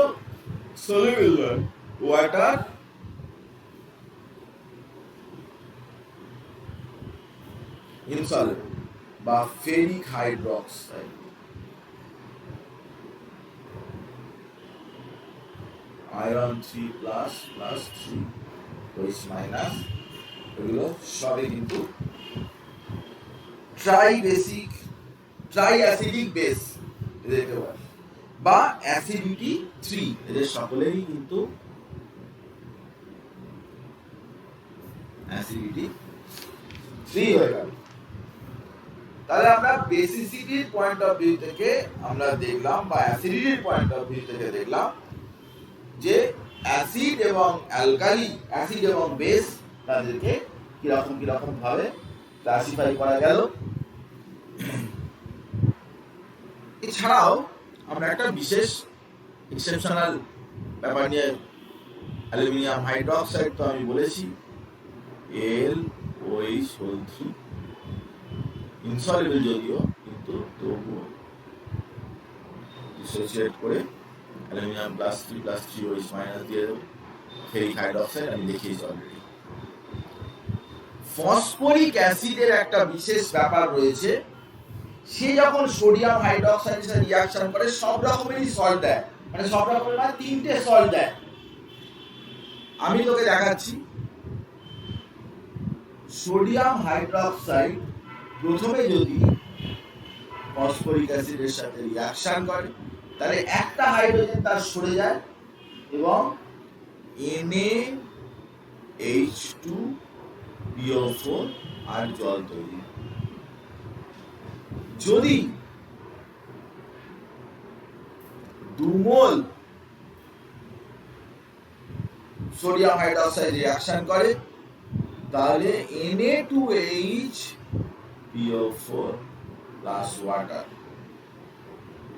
সলিউবল ওয়াটার ইনসলিউবল বা ferric hydroxide. Iron 3 plus plus 3 OH minus, এগুলো সবই কিন্তু ট্রাই অ্যাসিডিক বেস এদেরকে বলে, বা অ্যাসিডিটি 3, এদের সকলেরই কিন্তু অ্যাসিডিটি 3 হয়ে গেল। তাহলে আমরা বেসিসিটির পয়েন্ট অফ ভিউ থেকে আমরা দেখলাম, বা অ্যাসিডিটির পয়েন্ট অফ ভিউ থেকে দেখলাম যে অ্যাসিড এবং অ্যালকালি, অ্যাসিড এবং বেস তাদেরকে কিরকম ভাবে ক্লাসিফাই করা গেল। এছাড়াও আমরা একটা বিশেষ এক্সেপশনাল ব্যাপার নিয়ে, অ্যালুমিনিয়াম হাইড্রোক্সাইড তো আমি বলেছি LOH3 ইনসলিবল যদিও, কিন্তু তবুও ডিসোসিয়েট করে অ্যালুমিনিয়াম +3 OH মাইনাস দিয়ে দেবো, ফেরিক হাইড্রোক্সাইড আমি দেখিয়েছি অলরেডি। ফসফরিক অ্যাসিডের একটা বিশেষ ব্যাপার রয়েছে, সে যখন সোডিয়াম হাইড্রোক্সাইডের সাথে রিঅ্যাকশন করে সব রকমেরই সল্ট দেয়, মানে সব রকমের মানে 3টে সল্ট দেয়। আমি তোকে দেখাচ্ছি। সোডিয়াম হাইড্রোক্সাইড প্রথমে যদি ফসফরিক অ্যাসিডের সাথে রিঅ্যাকশন করে, তাহলে একটা হাইড্রোজেন তার সরে যায় এবং NaH2PO4 আর জল তৈরি। যদি 2 মোল সোডিয়াম হাইড্রোক্সাইড রিঅ্যাকশন করে, তাহলে Na2H PO4 প্লাস ওয়াটার।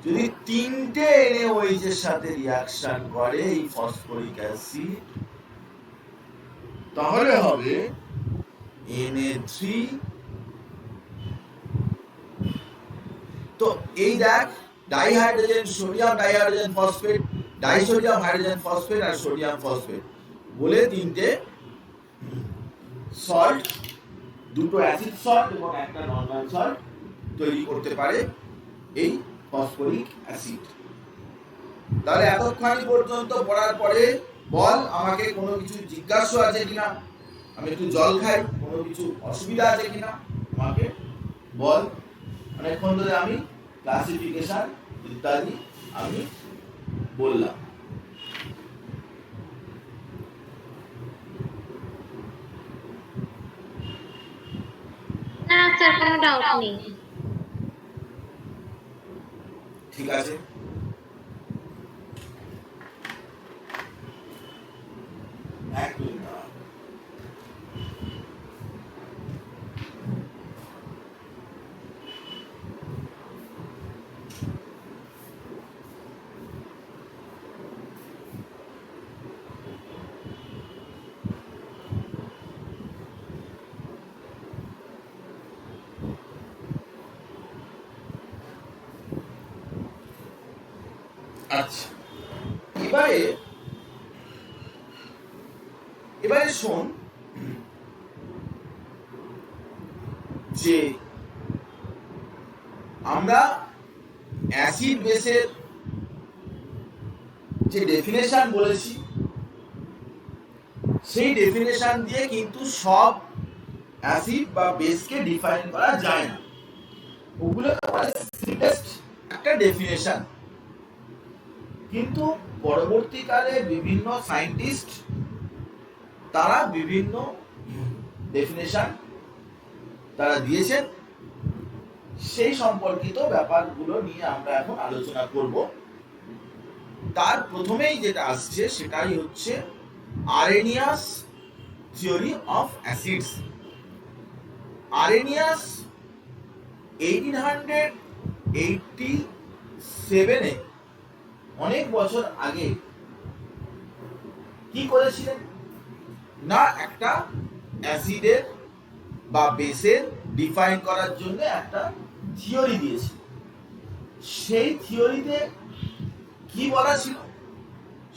যদি 3টে NaOH এর সাথে রিঅ্যাকশন করে এই ফসফরিক অ্যাসিড, তাহলে হবে Na3। তো এই দেখ, dihydrogen sodium dihydrogen phosphate, disodium hydrogen phosphate আর সোডিয়াম ফসফেট বলে 3টে সল্ট, 2টো অ্যাসিড সল্ট এবং একটা নরমাল সল্ট তৈরি করতে পারে এই ফসফরিক অ্যাসিড। তাহলে এতক্ষণ পর্যন্ত পড়ার পরে বল আমাকে কোনো কিছু জিজ্ঞাসা আছে কিনা, আমি একটু জল খাই, কোনো কিছু অসুবিধা আছে কিনা আমাকে বল। অনেকক্ষণ ধরে আমি ক্লাসিফিকেশন ইত্যাদি আমি বললাম। না স্যার, কোনো ডাউট নেই। ঠিক আছে, একদম না। আচ্ছা, এবারে শোন যে আমরা অ্যাসিড বেসের যে ডেফিনেশন বলেছি, সেই ডেফিনেশন দিয়ে কিন্তু সব অ্যাসিড বা বেসকে ডিফাইন করা যায় না, ওগুলো সিম্পলেস্ট একটা ডেফিনেশন। কিন্তু পরবর্তীকালে বিভিন্ন সায়েন্টিস্ট তারা বিভিন্ন ডেফিনেশন তারা দিয়েছেন, সেই সম্পর্কিত ব্যাপারগুলো নিয়ে আমরা এখন আলোচনা করব। তার প্রথমেই যেটা আসছে সেটাই হচ্ছে আরেনিয়াস থিওরি অফ অ্যাসিডস। আরেনিয়াস 1887-এ অনেক বছর আগে কি করেছিলেন না, একটা অ্যাসিডের বা বেসের ডিফাইন করার জন্য একটা থিওরি দিয়েছিল। সেই থিওরিতে কি বলা ছিল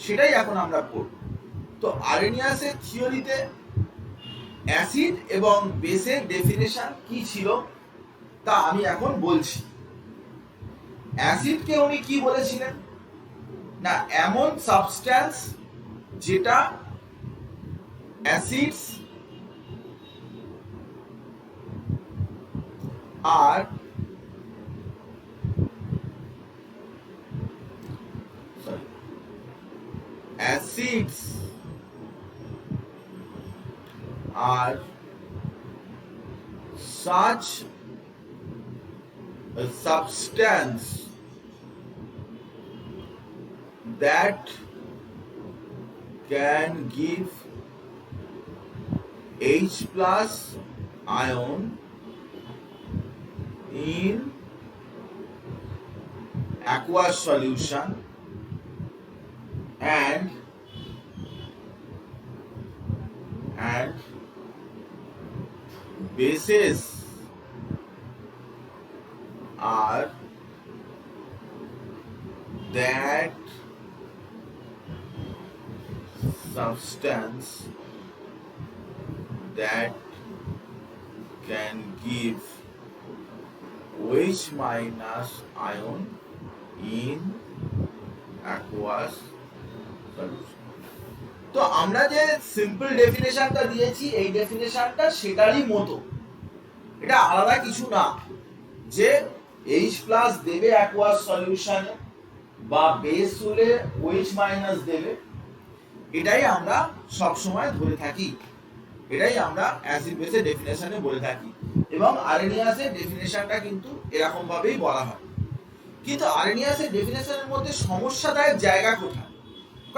সেটাই এখন আমরা পড়ব। তো আরেনিয়াসের থিওরিতে অ্যাসিড এবং বেসের ডেফিনেশন কি ছিল তা আমি এখন বলছি। অ্যাসিডকে উনি কি বলেছিলেন না, এমন সাবস্ট্যান্স যেটা acids are acids are such a substance that can give H plus ion in aqueous solution and bases are that substance that can give OH minus ion in aqueous solution. তো আমরা যে simple ডেফিনেশনটা দিয়েছি এই ডেফিনেশনটা সেটারই মতো, এটা আলাদা কিছু না যে H প্লাস দেবে অ্যাকুয়াস সলিউশনে বা বেস হলে OH মাইনাস দেবে, এটাই আমরা সব সময় ধরে থাকি, এটাই আমরা অ্যাসিড বেসের ডেফিনেশনে বলে থাকি এবং আরেনিয়াসের ডেফিনেশনটা কিন্তু এরকম ভাবেই বলা হয়। কিন্তু আরেনিয়াসের ডেফিনেশনের মধ্যে সমস্যাদায়ক জায়গা কোথায়,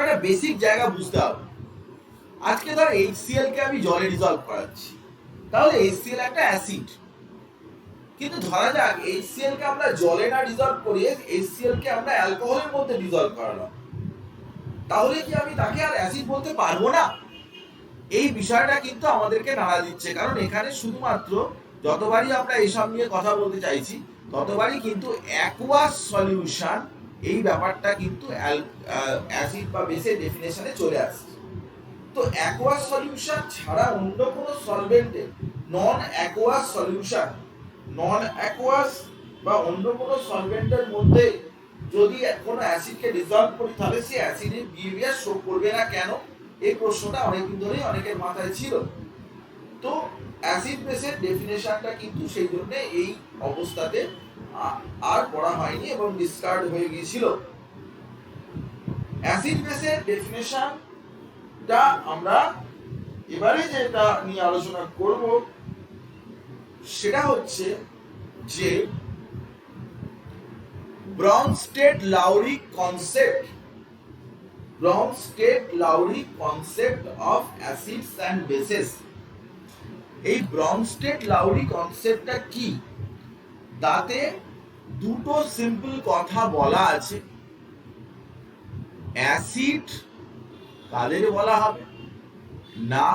একটা বেসিক জায়গা বুঝতে হবে। আজকে ধর HCl কে আমি জলে ডিজলভ করাচ্ছি, তাহলে HCl একটা অ্যাসিড, কিন্তু ধরা যাক HCl কে আমরা জলে না ডিজলভ করিয়ে HCl কে আমরা অ্যালকোহলের মধ্যে ডিজলভ করালাম, তাহলে কি আমি তাকে আর অ্যাসিড বলতে পারবো না? এই বিষয়টা কিন্তু আমাদেরকে নাড়া দিচ্ছে, কারণ এখানে শুধুমাত্র যতবারই আমরা এসব নিয়ে কথা বলতে চাইছি ততবারই কিন্তু অ্যাকুয়াস সলিউশন এই ব্যাপারটা কিন্তু অ্যাসিড বা বেসের ডেফিনেশনে চলে আসছে। তো অ্যাকুয়াস সলিউশন ছাড়া অন্য কোনো সলভেন্টে নন অ্যাকুয়াস সলিউশন, নন অ্যাকুয়াস বা অন্য কোনো সলভেন্টের মধ্যে যদি কোনো অ্যাসিডকে ডিজলভ করি তাহলে সেই অ্যাসিডের বিহেভিয়ার শো করবে না কেন? এই প্রশ্নটা অনেকদিন ধরেই অনেকের মাথায় ছিল। তো অ্যাসিড বেসের ডেফিনেশনটা কিন্তু সেই জন্য এই অবস্থাতে আর পড়া হয়নি এবং ডিসকার্ড হয়ে গিয়েছিল। অ্যাসিড বেসের ডেফিনেশনটা আমরা এবারে যেটা নিয়ে আলোচনা করব সেটা হচ্ছে যে Bronsted Lowry concept, Bronsted Lowry concept of acids and bases. এই ব্রনস্টেড-লাউরি কনসেপ্টটা কি? তাতে দুটো সিম্পল কথা বলা আছে। অ্যাসিড কাদের বলা হবে না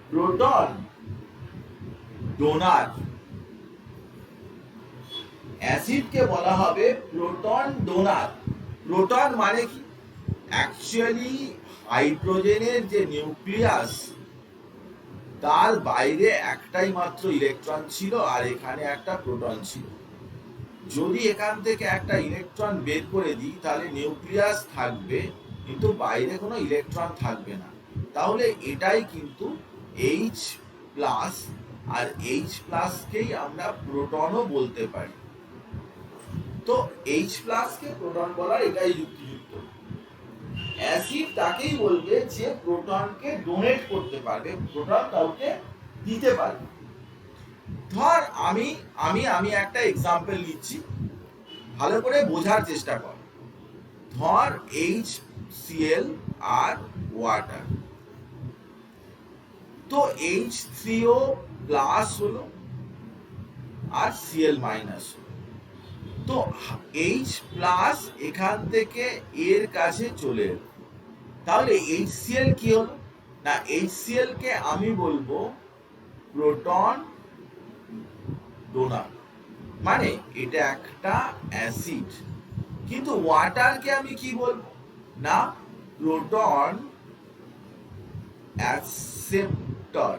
প্রোটন ডোনার, অ্যাসিডকে বলা হবে প্রোটন ডোনার। প্রোটন মানে কি? অ্যাকচুয়ালি হাইড্রোজেনের যে নিউক্লিয়াস তার বাইরে একটাই মাত্র ইলেকট্রন ছিল আর এখানে একটা প্রোটন ছিল। যদি এখান থেকে একটা ইলেকট্রন বের করে দিই তাহলে নিউক্লিয়াস থাকবে কিন্তু বাইরে কোনো ইলেকট্রন থাকবে না, তাহলে এটাই কিন্তু H প্লাস, আর H প্লাসকেই আমরা প্রোটনও বলতে পারি। তো H প্লাসকে প্রোটন বলার এটাই যুক্তিযুক্ত। অ্যাসিড তাকেই বলবে যে প্রোটনকে ডোনেট করতে পারবে, প্রোটন কাউকে দিতে পারবে। ধর আমি আমি আমি একটা এক্সাম্পল নিচ্ছি, ভালো করে বোঝার চেষ্টা কর। ধর HCl আর ওয়াটার, তো H3O প্লাস হলো আর Cl মাইনাস হলো। তো H প্লাস এখান থেকে এর কাছে চলে এলো, তাহলে HCl কি হলো না HCl কে আমি বলবো প্রোটন ডোনার, মানে এটা একটা অ্যাসিড। কিন্তু ওয়াটারকে আমি কি বলবো না প্রোটন অ্যাকসেপ্টর।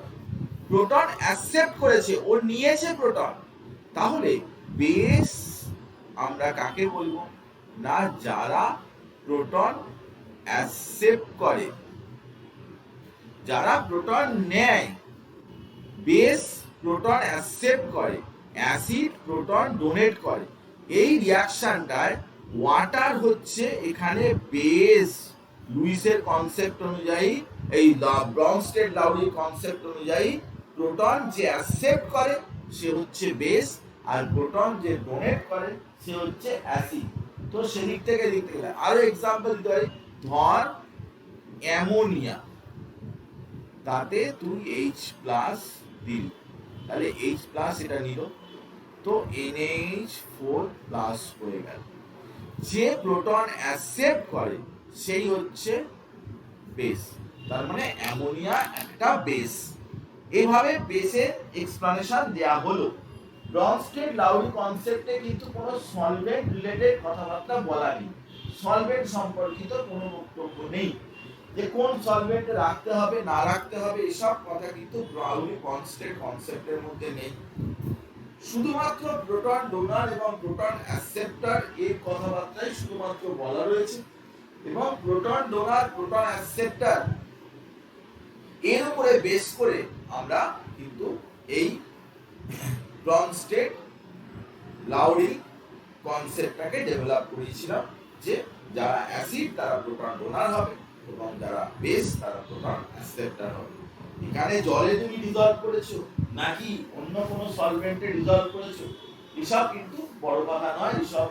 প্রোটন অ্যাকসেপ্ট করেছে, ও নিয়েছে প্রোটন। তাহলে বেস আমরা কাকে বলবো না যারা প্রোটন অ্যাকসেপ্ট করে, যারা প্রোটন নেয়, বেস প্রোটন অ্যাকসেপ্ট করে, অ্যাসিড প্রোটন ডোনেট করে। এই রিয়াকশনটায় ওয়াটার হচ্ছে এখানে বেস। লুইসের কনসেপ্ট অনুযায়ী, এই ব্রনস্টেড লাউরির কনসেপ্ট অনুযায়ী, প্রোটন যে অ্যাকসেপ্ট করে সে হচ্ছে বেস, আর প্রোটন যে ডোনেট করে সে হচ্ছে অ্যাসিড। তো সেদিক থেকে দেখতে গেলে আরো এক্সাম্পল দিতে পারি, ধর অ্যামোনিয়া, তাতে তুই H+ দিলি, তাহলে H+ এটা নিল, তো NH4+ হয়ে গেল। যে প্রোটন অ্যাকসেপ্ট করে সেই হচ্ছে বেস, তার মানে অ্যামোনিয়া একটা বেস। এইভাবে বেসের এক্সপ্লানেশন দেয়া হলো। ব্রনস্টেড লাউরি কনসেপ্টে কিন্তু কোনো সলভেন্ট রিলেটেড কথাবার্তা বলা নেই, সলভেন্ট সম্পর্কিত কোনো বক্তব্য নেই, যে কোন সলভেন্ট রাখতে হবে না রাখতে হবে এসব কথা কিন্তু লাউরি কনসেপ্টের মধ্যে নেই। শুধুমাত্র প্রোটন ডোনার এবং প্রোটন অ্যাকসেপ্টর এর কথাবার্তাই শুধুমাত্র বলা রয়েছে, এবং প্রোটন ডোনার প্রোটন অ্যাকসেপ্টর এর উপরে বেস করে আমরা কিন্তু এই ব্রনস্টেড লাউরি কনসেপ্টটাকে ডেভেলপ করেছিলাম, যে যারা অ্যাসিড তারা প্রোটন ডোনার হবে এবং যারা বেস তারা প্রোটন অ্যাকসেপ্টর হবে। এখানে জলে তুমি ডিজলভ করেছো নাকি অন্য কোনো সলভেন্টে ডিজলভ করেছো, এসব কিন্তু বড় কথা নয়, এসব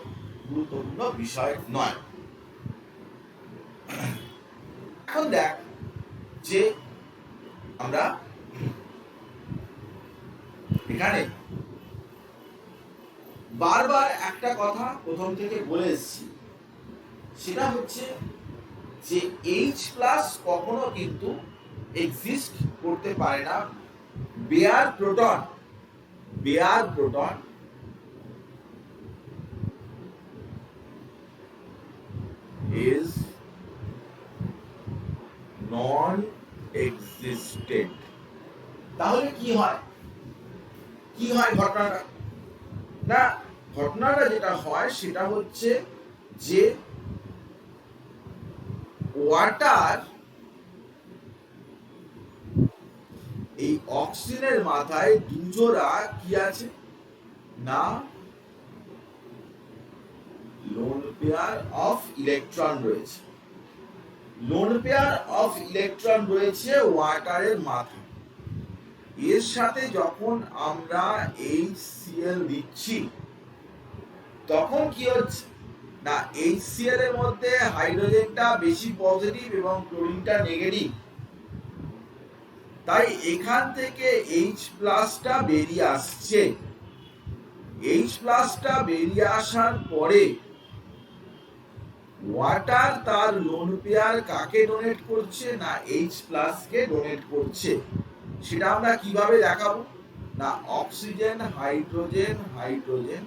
গুরুত্বপূর্ণ বিষয় নয়। এখন দেখ যে আমরা এখানে বারবার একটা কথা প্রথম থেকে বলে এসেছি, সেটা হচ্ছে যে H+ কখনো কিন্তু এক্সিস্ট করতে পারে না। Bare proton is non existent. তাহলে কি হয় ঘটনাটা? না, ঘটনাটা যেটা হয় সেটা হচ্ছে যে ওয়াটার এই অক্সিজেনের মাথায় দুজোড়া কি আছে না, লোন পেয়ার অফ ইলেকট্রন রয়েছে। লোন পেয়ার অফ ইলেকট্রন রয়েছে ওয়াটারের মাথায়। এর সাথে যখন আমরা HCl দিচ্ছি তখন কি হচ্ছে না, HCl এর মধ্যে হাইড্রোজেনটা বেশি পজিটিভ এবং ক্লোরিনটা নেগেটিভ, তাই এখান থেকে H+টা বেরিয়ে আসছে। H+টা বেরিয়ে আসার পরে ওয়াটার তার লোন পেয়ার কাকে ডোনেট করছে না, H+ কে ডোনেট করছে। সেটা আমরা কিভাবে দেখাবো না, অক্সিজেন হাইড্রোজেন হাইড্রোজেন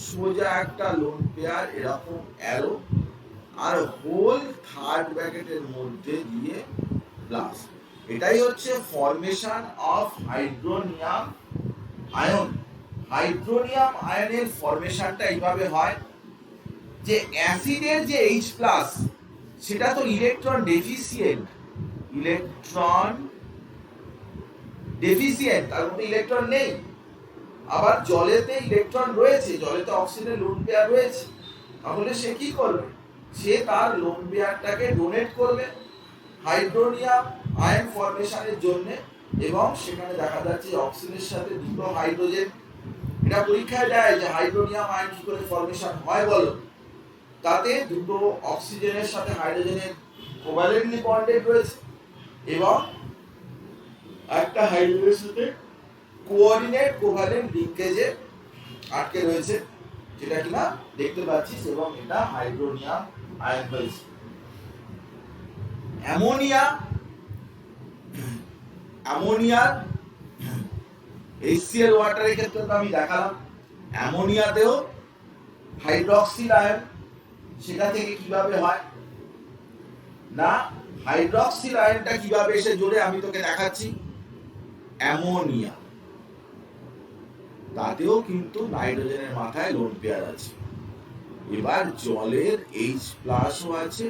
সোজা একটা লোন পেয়ার এরকম অ্যারো, আর হোল থার্ড ব্র্যাকেটের মধ্যে দিয়ে প্লাস। এটাই হচ্ছে formation of hydronium ion. Hydronium আয়নের ফরমেশনটা এইভাবে হয় যে অ্যাসিডের যে H+ সেটা তো ইলেকট্রন ডেফিসিয়েন্ট, তার মধ্যে ইলেকট্রন নেই। আবার জলেতে ইলেকট্রন রয়েছে, জলেতে অক্সিজেনের লোন পেয়ার রয়েছে, তাহলে সে কি করবে, সে তার লোন পেয়ারটাকে ডোনেট করবে হাইড্রোনিয়াম আয়ন ফরমেশনের জন্য। এবং সেখানে দেখা যাচ্ছে অক্সিজেনের সাথে দুটো হাইড্রোজেন, এটা পরীক্ষায় দেয় যে হাইড্রোনিয়াম আয়ন কি করে ফরমেশন হয় বলো, তাতে দুটো অক্সিজেনের সাথে হাইড্রোজেনের কোভালেন্টলি বন্ডেড রয়েছে এবং একটা হাইড্রোজেনের সাথে কোঅর্ডিনেট কোভালেন্ট লিংকেজে আটকে রয়েছে, যেটা কিনা দেখতে পাচ্ছিস, এবং এটা হাইড্রোনিয়াম আয়ন হয়েছে। অ্যামোনিয়ার HCl ওয়াটারের ক্ষেত্রে তো আমি দেখালাম, অ্যামোনিয়াতেও হাইড্রক্সিল আয়ন, সেটা থেকে কিভাবে হয় না, হাইড্রক্সিল আয়নটা কিভাবে এসে জোরে আমি তোকে দেখাচ্ছি। অ্যামোনিয়া তাতেও কিন্তু নাইট্রোজেনের মাথায় লোন পেয়ার আছে। এবার জলের H প্লাসও আছে,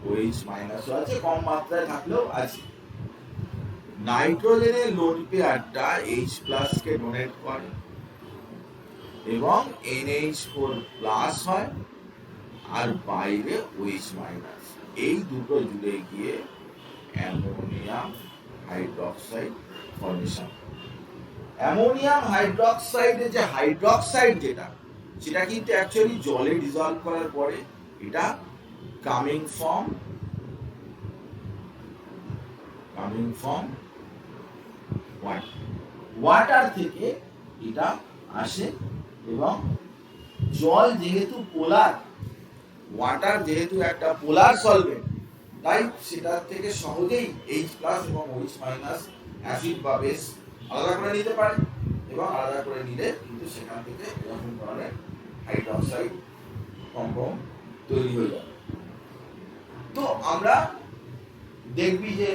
OH মাইনাসও আছে, কম মাত্রায় থাকলেও আছে। নাইট্রোজেনের লোন পেয়ারটা H প্লাস কে ডোনেট করে এবং NH4 প্লাস হয়, আর বাইরে OH মাইনাস। এই দুটো জুড়ে গিয়ে অ্যামোনিয়াম হাইড্রোক্সাইড ফর্মেশন। অ্যামোনিয়াম হাইড্রোক্সাইডের যে হাইড্রোক্সাইড যেটা, সেটা কিন্তু অ্যাকচুয়ালি জলে ডিজলভ করার পরে এটা কামিং ফ্রম ওয়াটার থেকে এটা আসে, এবং জল যেহেতু পোলার, ওয়াটার যেহেতু একটা পোলার সলভেন্ট, তাই সেটা থেকে সহজেই H প্লাস এবং OH মাইনাস অ্যাসিড বা বেস আলাদা করে নিতে পারে, এবং আলাদা করে নিলে কিন্তু সেখান থেকে এরকম ধরনের হাইড্রোক্সাইড কম্পাউন্ড তৈরি হয়ে যাবে। তো আমরা দেখবি যে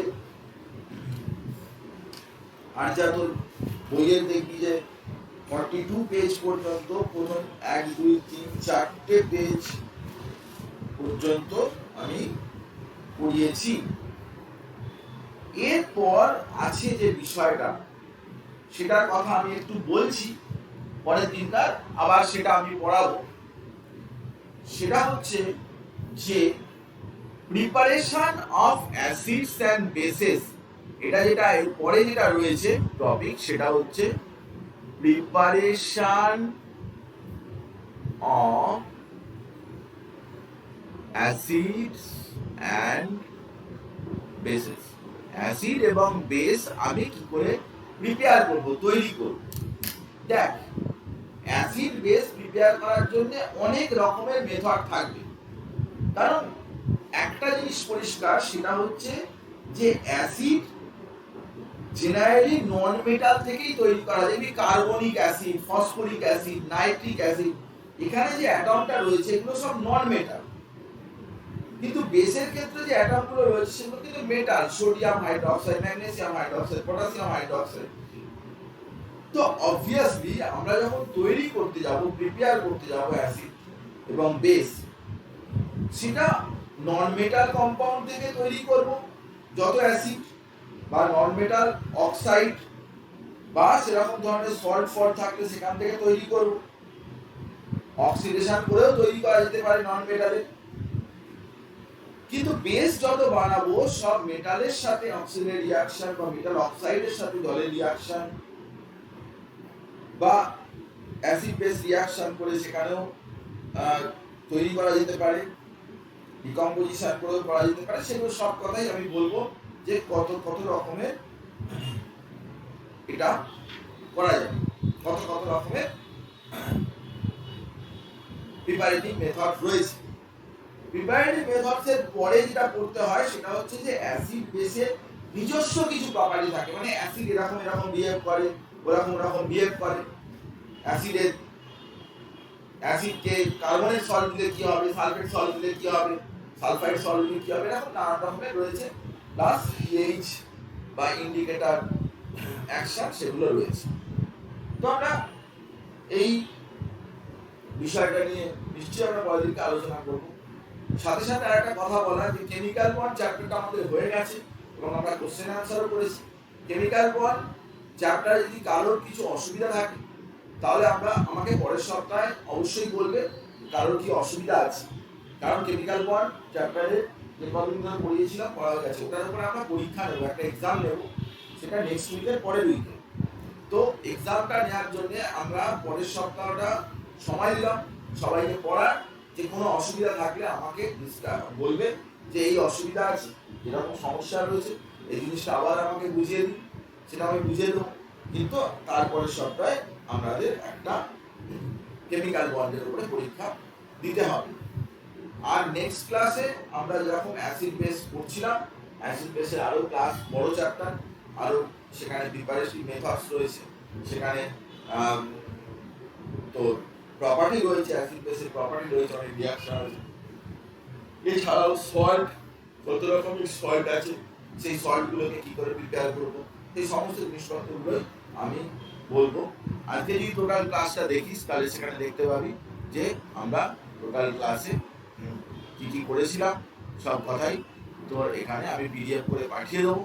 আর্যাত বইয়ের দেখবি যে 42 পেজ পর্যন্ত, প্রথম 1 2 3 4টে পেজ পর্যন্ত আমি পড়িয়েছি। এরপর আছে যে বিষয়টা, সেটার কথা আমি একটু বলছি, পরের দিনকার আবার সেটা আমি পড়াবো। সেটা হচ্ছে যে preparation of acids and bases. এটা যেটা এর পরে যেটা রয়েছে টপিক, সেটা হচ্ছে preparation of acids and bases. Acid এবং বেস আমি কি করে প্রিপেয়ার করব, তৈরি করব। দেখ, অ্যাসিড বেস প্রিপেয়ার করার জন্য অনেক রকমের মেথড থাকবে, কারণ একটা জিনিস পরিষ্কার, সেটা হচ্ছে যে অ্যাসিড জেনারেলি নন মেটাল থেকেই তৈরি করা যায়। Carbonic acid, phosphoric acid, nitric acid, এখানে যে অ্যাটমটা রয়েছে এগুলো সব নন মেটাল। কিন্তু বেসের ক্ষেত্রে যে অ্যাটমগুলো রয়েছে সেগুলো কিন্তু metal, sodium hydroxide, magnesium hydroxide, potassium hydroxide. তো অবভিয়াসলি আমরা যখন তৈরি করতে যাব, প্রিপেয়ার করতে যাব অ্যাসিড এবং বেস, সেটা নন মেটাল কম্পাউন্ড থেকে তৈরি করব, যত অ্যাসিড বা নন মেটাল অক্সাইড বা সেরকম ধরনের সল্ট ফল্ট থাকলে সেখান থেকে তৈরি করব। অক্সিডেশন করেও তৈরি করা যেতে পারে নন মেটালে। কিন্তু বেস যত বানাবো সব মেটালের সাথে অক্সিজেনের রিঅ্যাকশন বা মেটাল অক্সাইডের সাথে জলের রিঅ্যাকশন বা অ্যাসিড বেস রিঅ্যাকশন করে সেখানেও তৈরি করা যেতে পারে, ডিকম্পোজিশন করেও করা যেতে পারে। সেগুলো সব কথাই আমি বলবো যে কত কত রকমের এটা করা যাবে, কত কত রকমের প্রিপারেটিভ মেথড রয়েছে। প্রিপারেটিভ মেথডস এর পরে যেটা করতে হয় সেটা হচ্ছে যে অ্যাসিড বেসের নিজস্ব কিছু প্রপার্টি থাকে, মানে অ্যাসিড এরকম এরকম বিহেভ করে, ওরকম ওরকম বিহেভ করে। অ্যাসিডকে কার্বনের সল্ট দিলে কি হবে, সালফেট সল্ট দিলে কি হবে, সালফাইড সল্ট দিলে কি হবে, এরকম নানা রকমের রয়েছে। প্লাস পিএইচ বা ইন্ডিকেটর অ্যাকশন সেগুলো রয়েছে। তো আমরা এই বিষয়টা নিয়ে নিশ্চয়ই আমরা পরের দিনকে আলোচনা করব। সাথে সাথে আরেকটা কথা বলা, যে কেমিক্যাল বন্ড চ্যাপ্টারটা আমাদের হয়ে গেছে এবং আমরা কোশ্চেন আনসারও করেছি। কেমিক্যাল বন্ড চ্যাপ্টারে যদি কারোর কিছু অসুবিধা থাকে তাহলে আমাকে পরের সপ্তাহে অবশ্যই বলবে কারোর কি অসুবিধা আছে, কারণ কেমিক্যাল বন্ড চ্যাপ্টারে যে কদিন ধরে পড়িয়েছিলাম পড়া হয়ে গেছে, ওটার উপরে আমরা পরীক্ষা নেবো, একটা এক্সাম নেব, সেটা নেক্সট উইকের পরের উইকে। তো এক্সামটা নেওয়ার জন্য আমরা পরের সপ্তাহটা সময় দিলাম সবাইকে পড়ার। যে কোনো অসুবিধা থাকলে আমাকে বলবে যে এই অসুবিধা আছে, এরকম সমস্যা রয়েছে, এই জিনিসটা আবার আমাকে বুঝিয়ে দিন, সেটা আমি বুঝিয়ে দেবো। কিন্তু তারপরের সপ্তাহে আমাদের একটা কেমিক্যাল বন্ডের উপরে পরীক্ষা দিতে হবে। আর নেক্সট ক্লাসে আমরা যেরকম অ্যাসিড বেস পড়ছিলাম, অ্যাসিড বেসের আরো ক্লাস বড় চ্যাপ্টার, আরো সেখানে প্রিপারেটিভ মেথডস রয়েছে, সেখানে তো প্রপার্টি রয়েছে, অ্যাসিড বেসের প্রপার্টি রয়েছে, অনেক রিঅ্যাকশন আছে। এছাড়াও সল্ট, কত রকমের সল্ট আছে, সেই সল্টগুলোকে কি করে প্রিপেয়ার করবো, সেই সমস্ত জিনিসপত্রগুলোই আমি বলবো। আজকে যদি টোটাল ক্লাসটা দেখিস তাহলে সেখানে দেখতে পাবি যে আমরা টোটাল ক্লাসে কি কি করেছিলাম সব কথাই তোর এখানে আমি পিডিএফ করে পাঠিয়ে দেবো।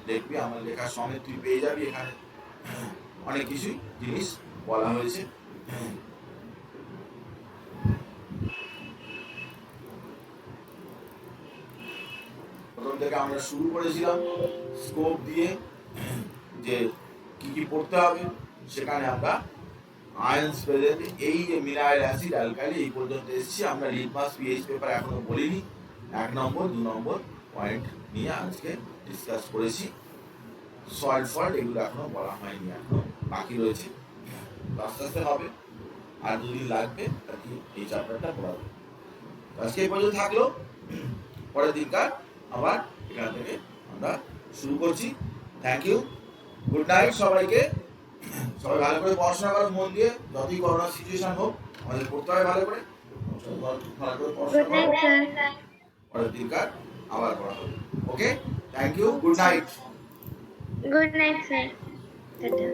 দেখবি আমার লেখার সমেত তুই পেয়ে যাবি এখানে অনেক কিছুই জিনিস বলা হয়েছে। প্রথম থেকে আমরা শুরু করেছিলাম স্কোপ দিয়ে যে কি কি পড়তে হবে, সেখানে আমরা আয়ন্স প্রেজেন্ট, এই যে মিনারেল অ্যাসিড অ্যালকালি এই পর্যন্ত এসেছি। আমরা লিটমাস পিএইচ পেপার এখনো বলিনি, 1 নম্বর 2 নম্বর পয়েন্ট নিয়ে আজকে ডিসকাস করেছি। সল্ট ফল্ট এগুলো এখনো বলা হয়নি, এখনো বাকি রয়েছে, আস্তে আস্তে হবে, আর 2 দিন লাগবে আর কি এই চ্যাপ্টারটা পড়াবো। আজকে এই পর্যন্ত থাকলো, পরের দিনকার আবার এখান থেকে আমরা শুরু করছি। থ্যাংক ইউ, গুড নাইট সবাইকে। সবাই ভালো করে পড়াশোনা করো মন দিয়ে, যতই করোনা সিচুয়েশন হোক আমাদের পড়তে হবে ভালো করে। ভালো করে পড়াশোনা গুড নাইট করো, স্যার। পরের দিনকার আবার পড়া হবে। Okay, thank you, good night. Good night sir. Tata.